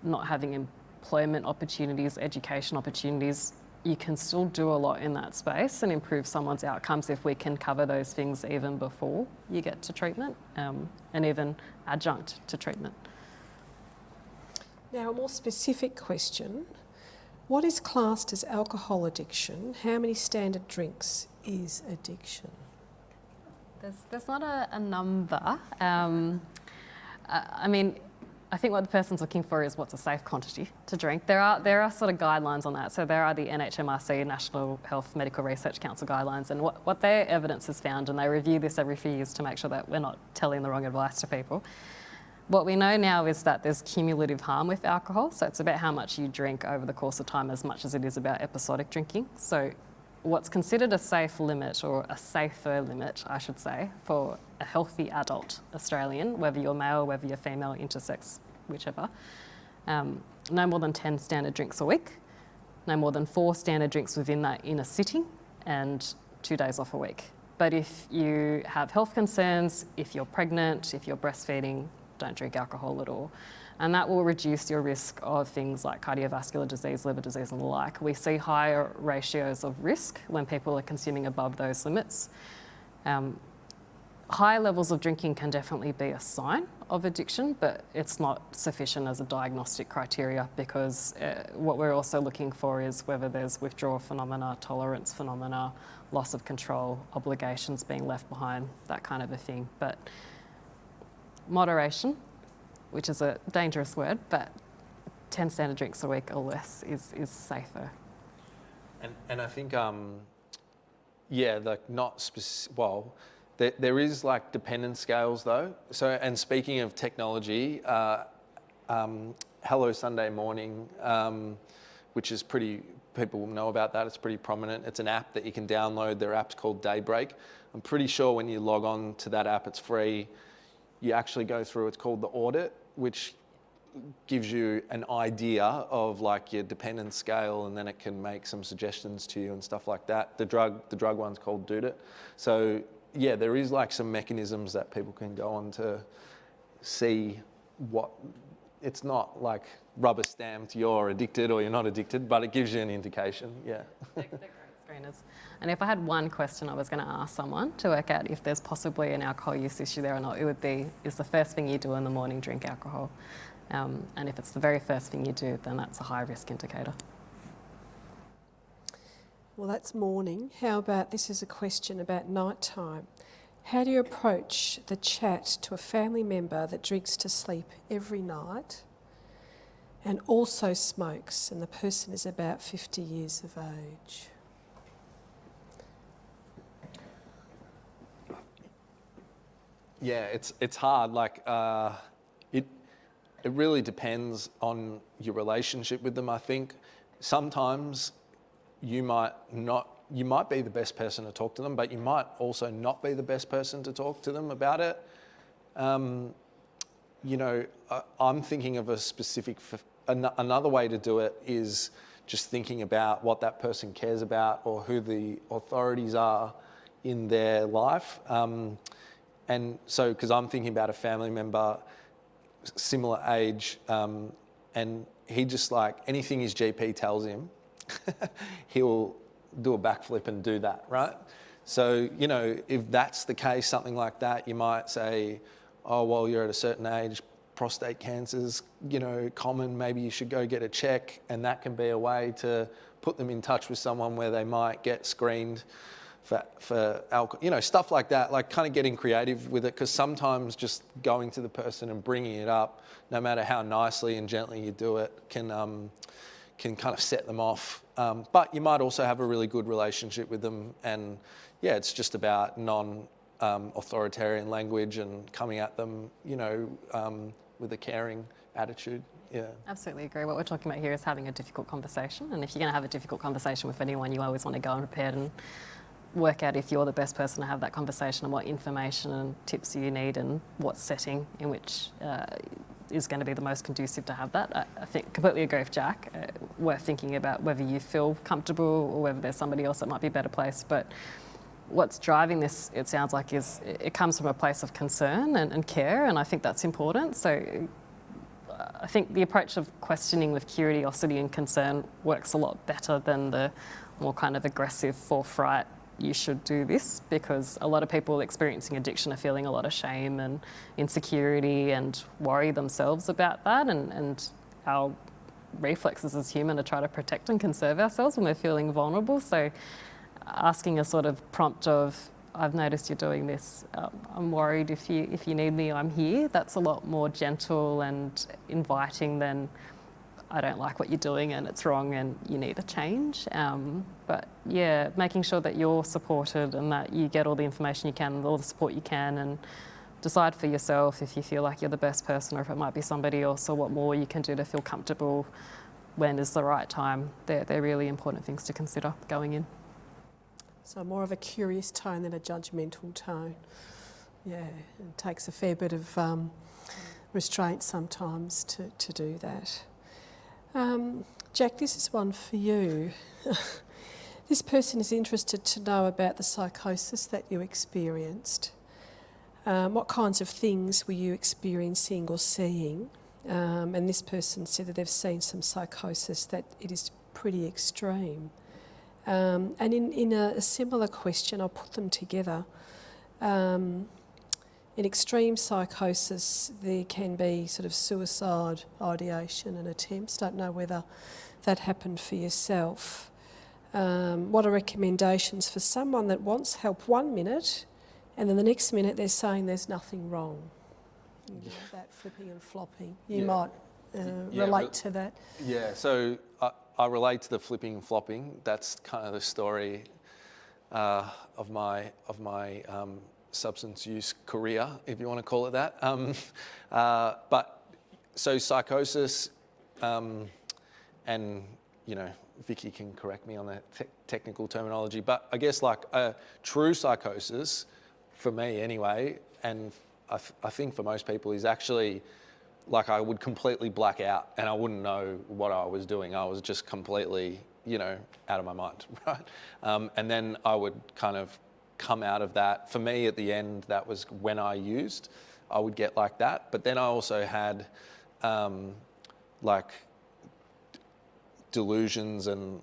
not having employment opportunities, education opportunities. You can still do a lot in that space and improve someone's outcomes if we can cover those things even before you get to treatment, and even adjunct to treatment. Now, a more specific question. What is classed as alcohol addiction? How many standard drinks is addiction? There's not a number. I mean, I think what the person's looking for is what's a safe quantity to drink. There are sort of guidelines on that. So there are the NHMRC, National Health Medical Research Council guidelines, and what their evidence has found, and they review this every few years to make sure that we're not telling the wrong advice to people. What we know now is that there's cumulative harm with alcohol. So it's about how much you drink over the course of time as much as it is about episodic drinking. So what's considered a safe limit, or a safer limit, I should say, for a healthy adult Australian, whether you're male, whether you're female, intersex, whichever, no more than 10 standard drinks a week, no more than 4 standard drinks within that in a sitting, and 2 days off a week. But if you have health concerns, if you're pregnant, if you're breastfeeding, don't drink alcohol at all. And that will reduce your risk of things like cardiovascular disease, liver disease and the like. We see higher ratios of risk when people are consuming above those limits. High levels of drinking can definitely be a sign of addiction, but it's not sufficient as a diagnostic criteria, because what we're also looking for is whether there's withdrawal phenomena, tolerance phenomena, loss of control, obligations being left behind, that kind of a thing. But moderation, which is a dangerous word, but 10 standard drinks a week or less is safer. And I think, yeah, like not specific, well, there is like dependence scales though. So, and speaking of technology, Hello Sunday Morning, which is pretty, people will know about that, it's pretty prominent. It's an app that you can download. Their app's called Daybreak. I'm pretty sure when you log on to that app, it's free. You actually go through, it's called the audit, which gives you an idea of like your dependence scale, and then it can make some suggestions to you and stuff like that. The drug one's called Dude It. So yeah, there is like some mechanisms that people can go on to see what, it's not like rubber stamped you're addicted or you're not addicted, but it gives you an indication, yeah. They're great screeners. And if I had one question I was going to ask someone to work out if there's possibly an alcohol use issue there or not, it would be, is the first thing you do in the morning drink alcohol? And if it's the very first thing you do, then that's a high risk indicator. Well, that's morning. How about, this is a question about night time. How do you approach the chat to a family member that drinks to sleep every night and also smokes, and the person is about 50 years of age? Yeah, it's hard. Like it really depends on your relationship with them. I think sometimes you might be the best person to talk to them, but you might also not be the best person to talk to them about it. You know, I'm thinking of a specific. Another way to do it is just thinking about what that person cares about or who the authorities are in their life. And so, because I'm thinking about a family member, similar age, and he just like, anything his GP tells him, he'll do a backflip and do that, right? So, you know, if that's the case, something like that, you might say, oh, well, you're at a certain age, prostate cancer's, common, maybe you should go get a check, and that can be a way to put them in touch with someone where they might get screened for alcohol, stuff like that, like kind of getting creative with it, because sometimes just going to the person and bringing it up, no matter how nicely and gently you do it, can kind of set them off. But you might also have a really good relationship with them, and yeah, it's just about non-authoritarian language and coming at them, with a caring attitude. Yeah. Absolutely agree. What we're talking about here is having a difficult conversation, and if you're going to have a difficult conversation with anyone, you always want to go unprepared and work out if you're the best person to have that conversation and what information and tips you need and what setting in which is going to be the most conducive to have that. I think completely agree with Jack. Worth thinking about whether you feel comfortable or whether there's somebody else that might be better placed. But what's driving this, it sounds like, is it comes from a place of concern and care, and I think that's important. So I think the approach of questioning with curiosity and concern works a lot better than the more kind of aggressive, forthright, you should do this, because a lot of people experiencing addiction are feeling a lot of shame and insecurity and worry themselves about that, and our reflexes as human are try to protect and conserve ourselves when we're feeling vulnerable. So asking a sort of prompt of, I've noticed you're doing this, I'm worried, if you need me, I'm here, that's a lot more gentle and inviting than, I don't like what you're doing and it's wrong and you need a change. But yeah, making sure that you're supported and that you get all the information you can, all the support you can, and decide for yourself if you feel like you're the best person or if it might be somebody else, or what more you can do to feel comfortable, when is the right time. They're really important things to consider going in. So more of a curious tone than a judgmental tone. Yeah, it takes a fair bit of restraint sometimes to do that. Jack, this is one for you. This person is interested to know about the psychosis that you experienced. What kinds of things were you experiencing or seeing? And this person said that they've seen some psychosis, that it is pretty extreme. And in a similar question, I'll put them together. In extreme psychosis, there can be sort of suicide ideation and attempts. Don't know whether that happened for yourself. What are recommendations for someone that wants help 1 minute and then the next minute they're saying there's nothing wrong? You know, that flipping and flopping. You might relate to that. Yeah, so I relate to the flipping and flopping. That's kind of the story of my substance use career, if you want to call it that. But so psychosis, and Vicky can correct me on that technical terminology, but I guess like a true psychosis, for me anyway, and I think for most people, is actually like I would completely black out and I wouldn't know what I was doing. I was just completely, out of my mind, right? And then I would kind of come out of that. For me, at the end, that was when I used, I would get like that. But then I also had like delusions and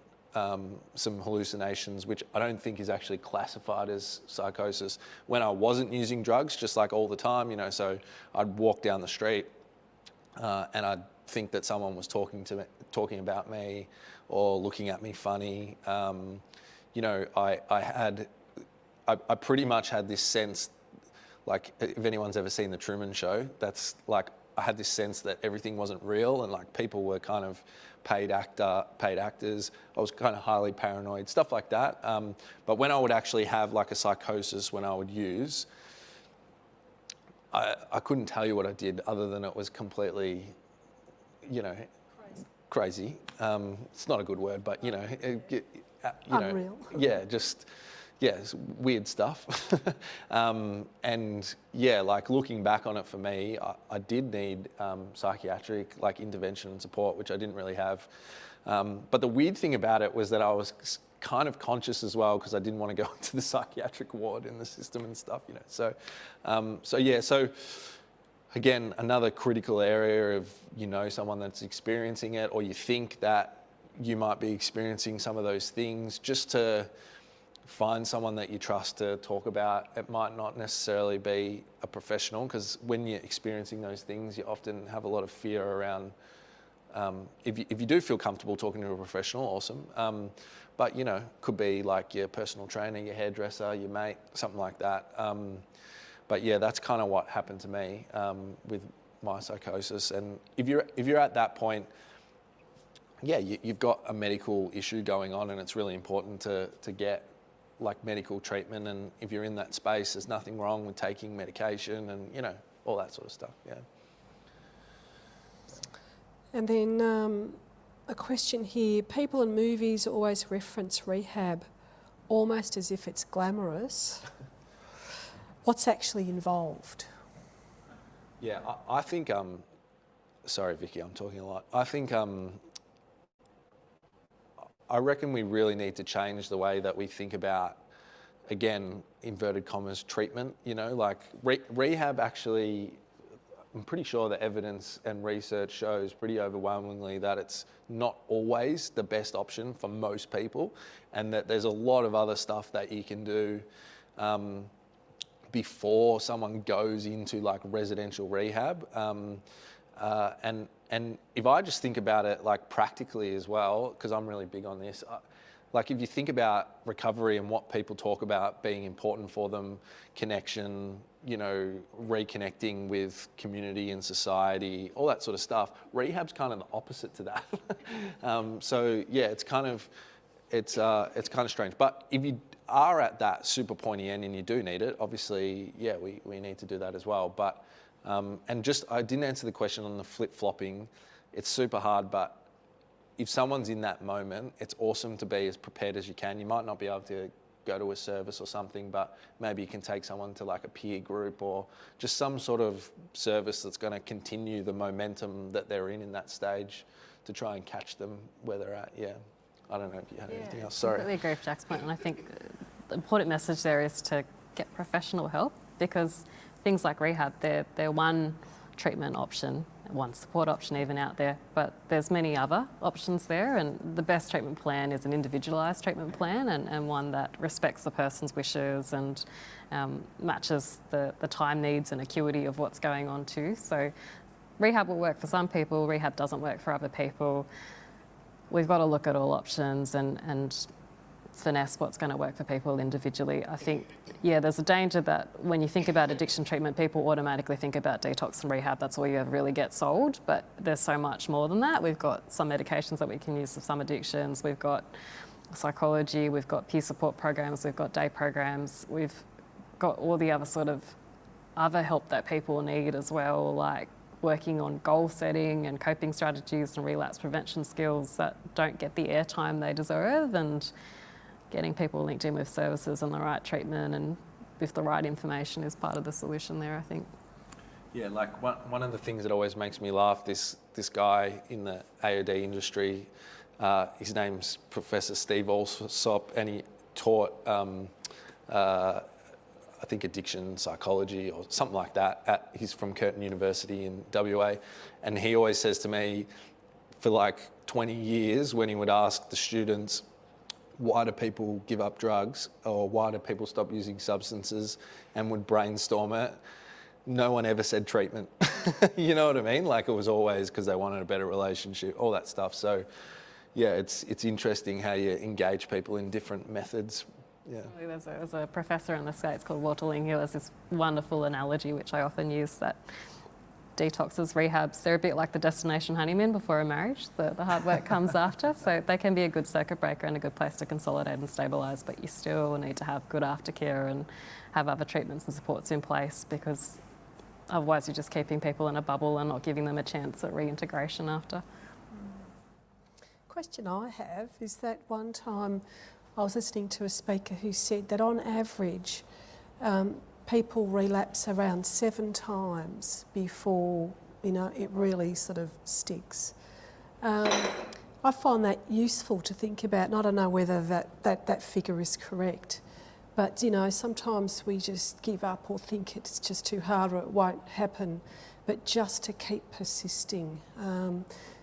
some hallucinations, which I don't think is actually classified as psychosis, when I wasn't using drugs, just like all the time, so I'd walk down the street and I'd think that someone was talking about me or looking at me funny. I pretty much had this sense, like if anyone's ever seen The Truman Show, that's like I had this sense that everything wasn't real and like people were kind of paid actors. I was kind of highly paranoid, stuff like that. But when I would actually have like a psychosis when I would use, I couldn't tell you what I did other than it was completely, crazy. It's not a good word, but Unreal. Yeah, just. Yeah, it's weird stuff. And yeah, like looking back on it for me, I did need psychiatric like intervention and support, which I didn't really have. But the weird thing about it was that I was kind of conscious as well, because I didn't want to go into the psychiatric ward in the system and stuff, So again, another critical area of, someone that's experiencing it, or you think that you might be experiencing some of those things, just to find someone that you trust to talk about. It might not necessarily be a professional, because when you're experiencing those things, you often have a lot of fear around. If you do feel comfortable talking to a professional, awesome. But you know, could be like your personal trainer, your hairdresser, your mate, something like that. But yeah, that's kind of what happened to me with my psychosis. And if you're at that point, yeah, you've got a medical issue going on, and it's really important to get like medical treatment. And if you're in that space, there's nothing wrong with taking medication and, you know, all that sort of stuff. Yeah. And then a question here. People in movies always reference rehab almost as if it's glamorous. What's actually involved? Yeah, I think, sorry, Vicky, I'm talking a lot. I think, I reckon we really need to change the way that we think about, again, inverted commas, treatment. You know, like rehab actually, I'm pretty sure the evidence and research shows pretty overwhelmingly that it's not always the best option for most people, and that there's a lot of other stuff that you can do before someone goes into like residential rehab. And if I just think about it like practically as well, because I'm really big on this, like if you think about recovery and what people talk about being important for them, connection, you know, reconnecting with community and society, all that sort of stuff, rehab's kind of the opposite to that. So yeah, it's kind of strange. But if you are at that super pointy end and you do need it, obviously, yeah, we need to do that as well. But and just, I didn't answer the question on the flip-flopping. It's super hard, but if someone's in that moment, it's awesome to be as prepared as you can. You might not be able to go to a service or something, but maybe you can take someone to like a peer group or just some sort of service that's going to continue the momentum that they're in that stage to try and catch them where they're at. Yeah. I don't know if you had anything else. Sorry. I completely agree with Jack's point, and I think the important message there is to get professional help, because things like rehab, they're one treatment option, one support option even out there, but there's many other options there, and the best treatment plan is an individualised treatment plan and one that respects the person's wishes and matches the time needs and acuity of what's going on too. So rehab will work for some people, rehab doesn't work for other people. We've got to look at all options and finesse what's going to work for people individually. I think, yeah, there's a danger that when you think about addiction treatment, people automatically think about detox and rehab. That's all you ever really get sold, but there's so much more than that. We've got some medications that we can use for some addictions. We've got psychology, we've got peer support programs, we've got day programs. We've got all the other sort of other help that people need as well, like working on goal setting and coping strategies and relapse prevention skills that don't get the airtime they deserve, and getting people linked in with services and the right treatment and with the right information is part of the solution there, I think. Yeah, like one of the things that always makes me laugh, this guy in the AOD industry, his name's Professor Steve Alsop, and he taught, I think, addiction psychology or something like that. He's from Curtin University in WA, and he always says to me, for like 20 years, when he would ask the students, why do people give up drugs or why do people stop using substances, and would brainstorm it, no one ever said treatment. You know what I mean? Like, it was always because they wanted a better relationship, all that stuff. So yeah, it's interesting how you engage people in different methods. Yeah. There's a professor in the States called Waterling who has this wonderful analogy, which I often use, that detoxes, rehabs, they're a bit like the destination honeymoon before a marriage. The hard work comes after. So they can be a good circuit breaker and a good place to consolidate and stabilise, but you still need to have good aftercare and have other treatments and supports in place, because otherwise you're just keeping people in a bubble and not giving them a chance at reintegration after. Question I have is that one time I was listening to a speaker who said that on average people relapse around 7 times before, you know, it really sort of sticks. I find that useful to think about, and I don't know whether that figure is correct, but, you know, sometimes we just give up or think it's just too hard or it won't happen, but just to keep persisting.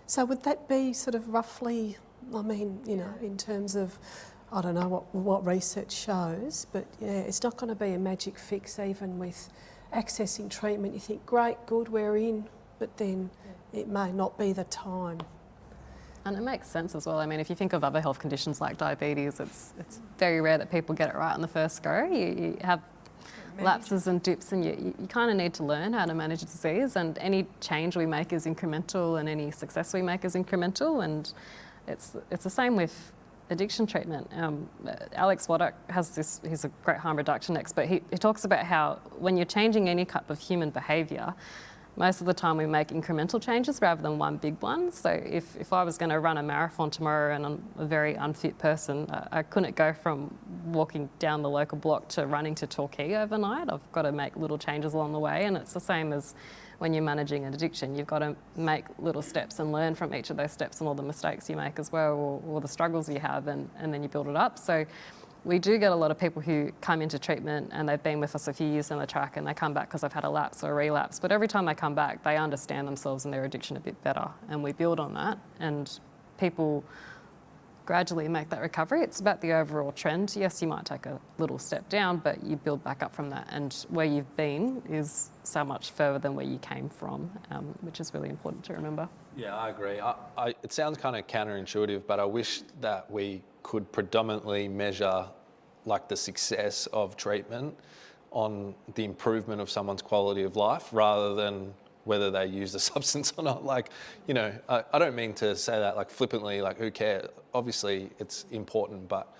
So would that be sort of roughly, I mean, you know, in terms of I don't know what research shows, but yeah, it's not going to be a magic fix even with accessing treatment. You think, great, good, we're in, but then it may not be the time. And it makes sense as well. I mean, if you think of other health conditions like diabetes, it's very rare that people get it right on the first go. You have lapses and dips, and you kind of need to learn how to manage disease, and any change we make is incremental and any success we make is incremental, and it's the same with addiction treatment. Alex Waddock has this, he's a great harm reduction expert, he talks about how when you're changing any type of human behaviour, most of the time we make incremental changes rather than one big one. So if I was going to run a marathon tomorrow and I'm a very unfit person, I couldn't go from walking down the local block to running to Torquay overnight. I've got to make little changes along the way, and it's the same as when you're managing an addiction. You've got to make little steps and learn from each of those steps and all the mistakes you make as well, or the struggles you have, and then you build it up. So we do get a lot of people who come into treatment and they've been with us a few years down the track and they come back because they've had a lapse or a relapse. But every time they come back, they understand themselves and their addiction a bit better. And we build on that, and people gradually make that recovery. It's about the overall trend. Yes, you might take a little step down, but you build back up from that. And where you've been is so much further than where you came from, which is really important to remember. Yeah, I agree. It sounds kind of counterintuitive, but I wish that we could predominantly measure like the success of treatment on the improvement of someone's quality of life rather than whether they use the substance or not. Like, you know, I don't mean to say that like flippantly, like who cares? Obviously it's important, but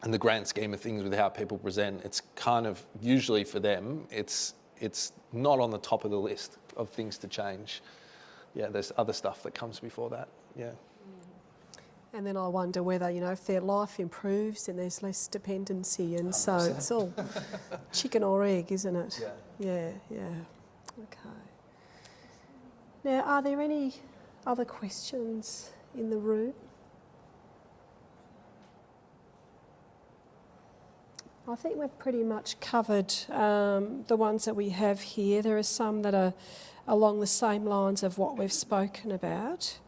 in the grand scheme of things with how people present, it's kind of usually for them, it's not on the top of the list of things to change. Yeah, there's other stuff that comes before that, yeah. And then I wonder whether, you know, if their life improves and there's less dependency, and 100%. So it's all chicken or egg, isn't it? Yeah. Okay. Now, are there any other questions in the room? I think we've pretty much covered the ones that we have here. There are some that are along the same lines of what we've spoken about.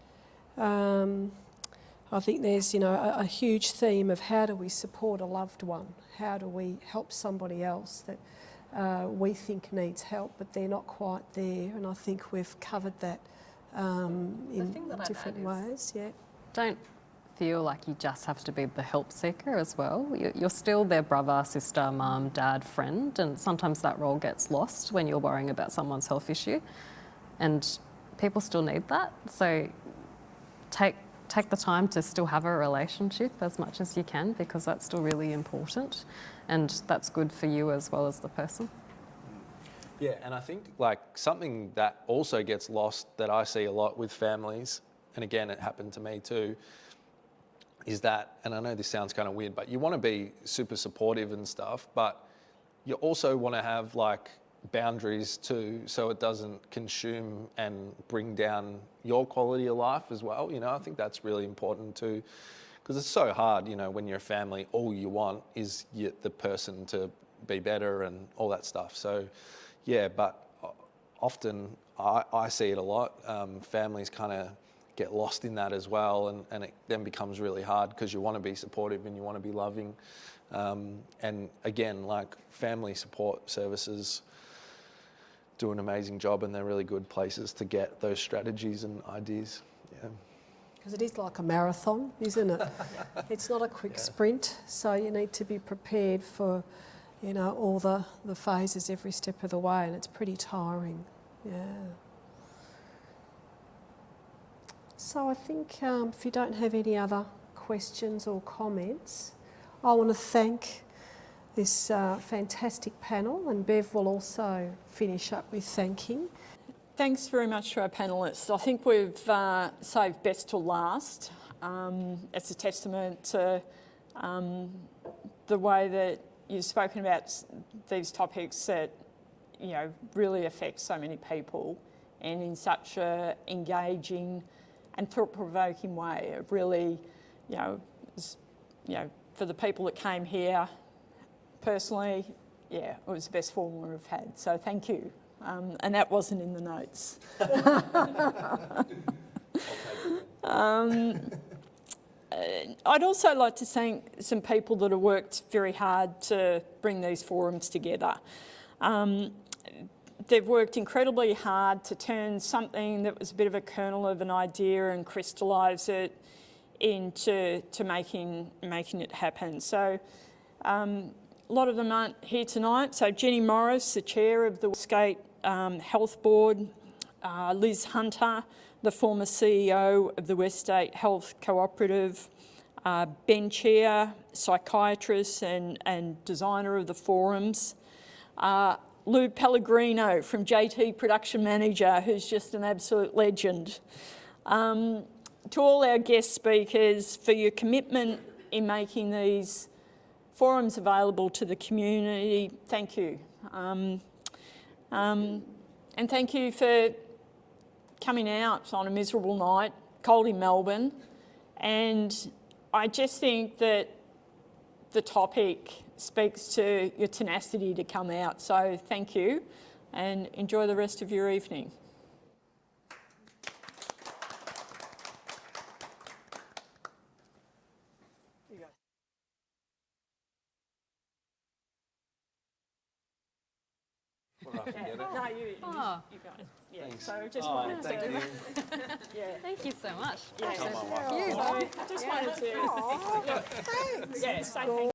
I think there's, you know, a huge theme of how do we support a loved one? How do we help somebody else that we think needs help, but they're not quite there? And I think we've covered that in different ways. Yeah. Don't feel like you just have to be the help seeker as well. You're still their brother, sister, mum, dad, friend, and sometimes that role gets lost when you're worrying about someone's health issue, and people still need that. So take the time to still have a relationship as much as you can, because that's still really important, and that's good for you as well as the person. Yeah, and I think like something that also gets lost that I see a lot with families, and again, it happened to me too, is that, and I know this sounds kind of weird, but you want to be super supportive and stuff, but you also want to have like boundaries too, so it doesn't consume and bring down your quality of life as well. You know, I think that's really important too, because it's so hard, you know, when you're a family, all you want is the person to be better and all that stuff. So yeah, but often I see it a lot. Families kind of get lost in that as well, and it then becomes really hard because you want to be supportive and you want to be loving. And again, like family support services do an amazing job, and they're really good places to get those strategies and ideas. Yeah. Because it is like a marathon, isn't it? It's not a quick sprint, so you need to be prepared for, you know, all the phases every step of the way, and it's pretty tiring. Yeah. So I think if you don't have any other questions or comments, I want to thank this fantastic panel, and Bev will also finish up with thanking. Thanks very much to our panellists. I think we've saved best till last. It's a testament to the way that you've spoken about these topics that, you know, really affect so many people, and in such a engaging and thought-provoking way. It really, you know, for the people that came here, personally, yeah, it was the best forum we've had. So thank you. And that wasn't in the notes. I'd also like to thank some people that have worked very hard to bring these forums together. They've worked incredibly hard to turn something that was a bit of a kernel of an idea and crystallise it into making it happen. So a lot of them aren't here tonight. So Jenny Morris, the chair of the Westgate Health Board, Liz Hunter, the former CEO of the Westgate Health Co-operative, Ben Chair, psychiatrist and designer of the forums, Lou Pellegrino from JT Production Manager, who's just an absolute legend. To all our guest speakers, for your commitment in making these forums available to the community, thank you. And thank you for coming out on a miserable night, cold in Melbourne. And I just think that the topic speaks to your tenacity to come out. So thank you and enjoy the rest of your evening. Well, I forget it. No, you guys. Yeah. Thanks. So I just Oh, wanted thank to. you. Yeah. Thank you so much. Yeah. Come on, So I just wanted to. Oh, thanks. Yeah. So thank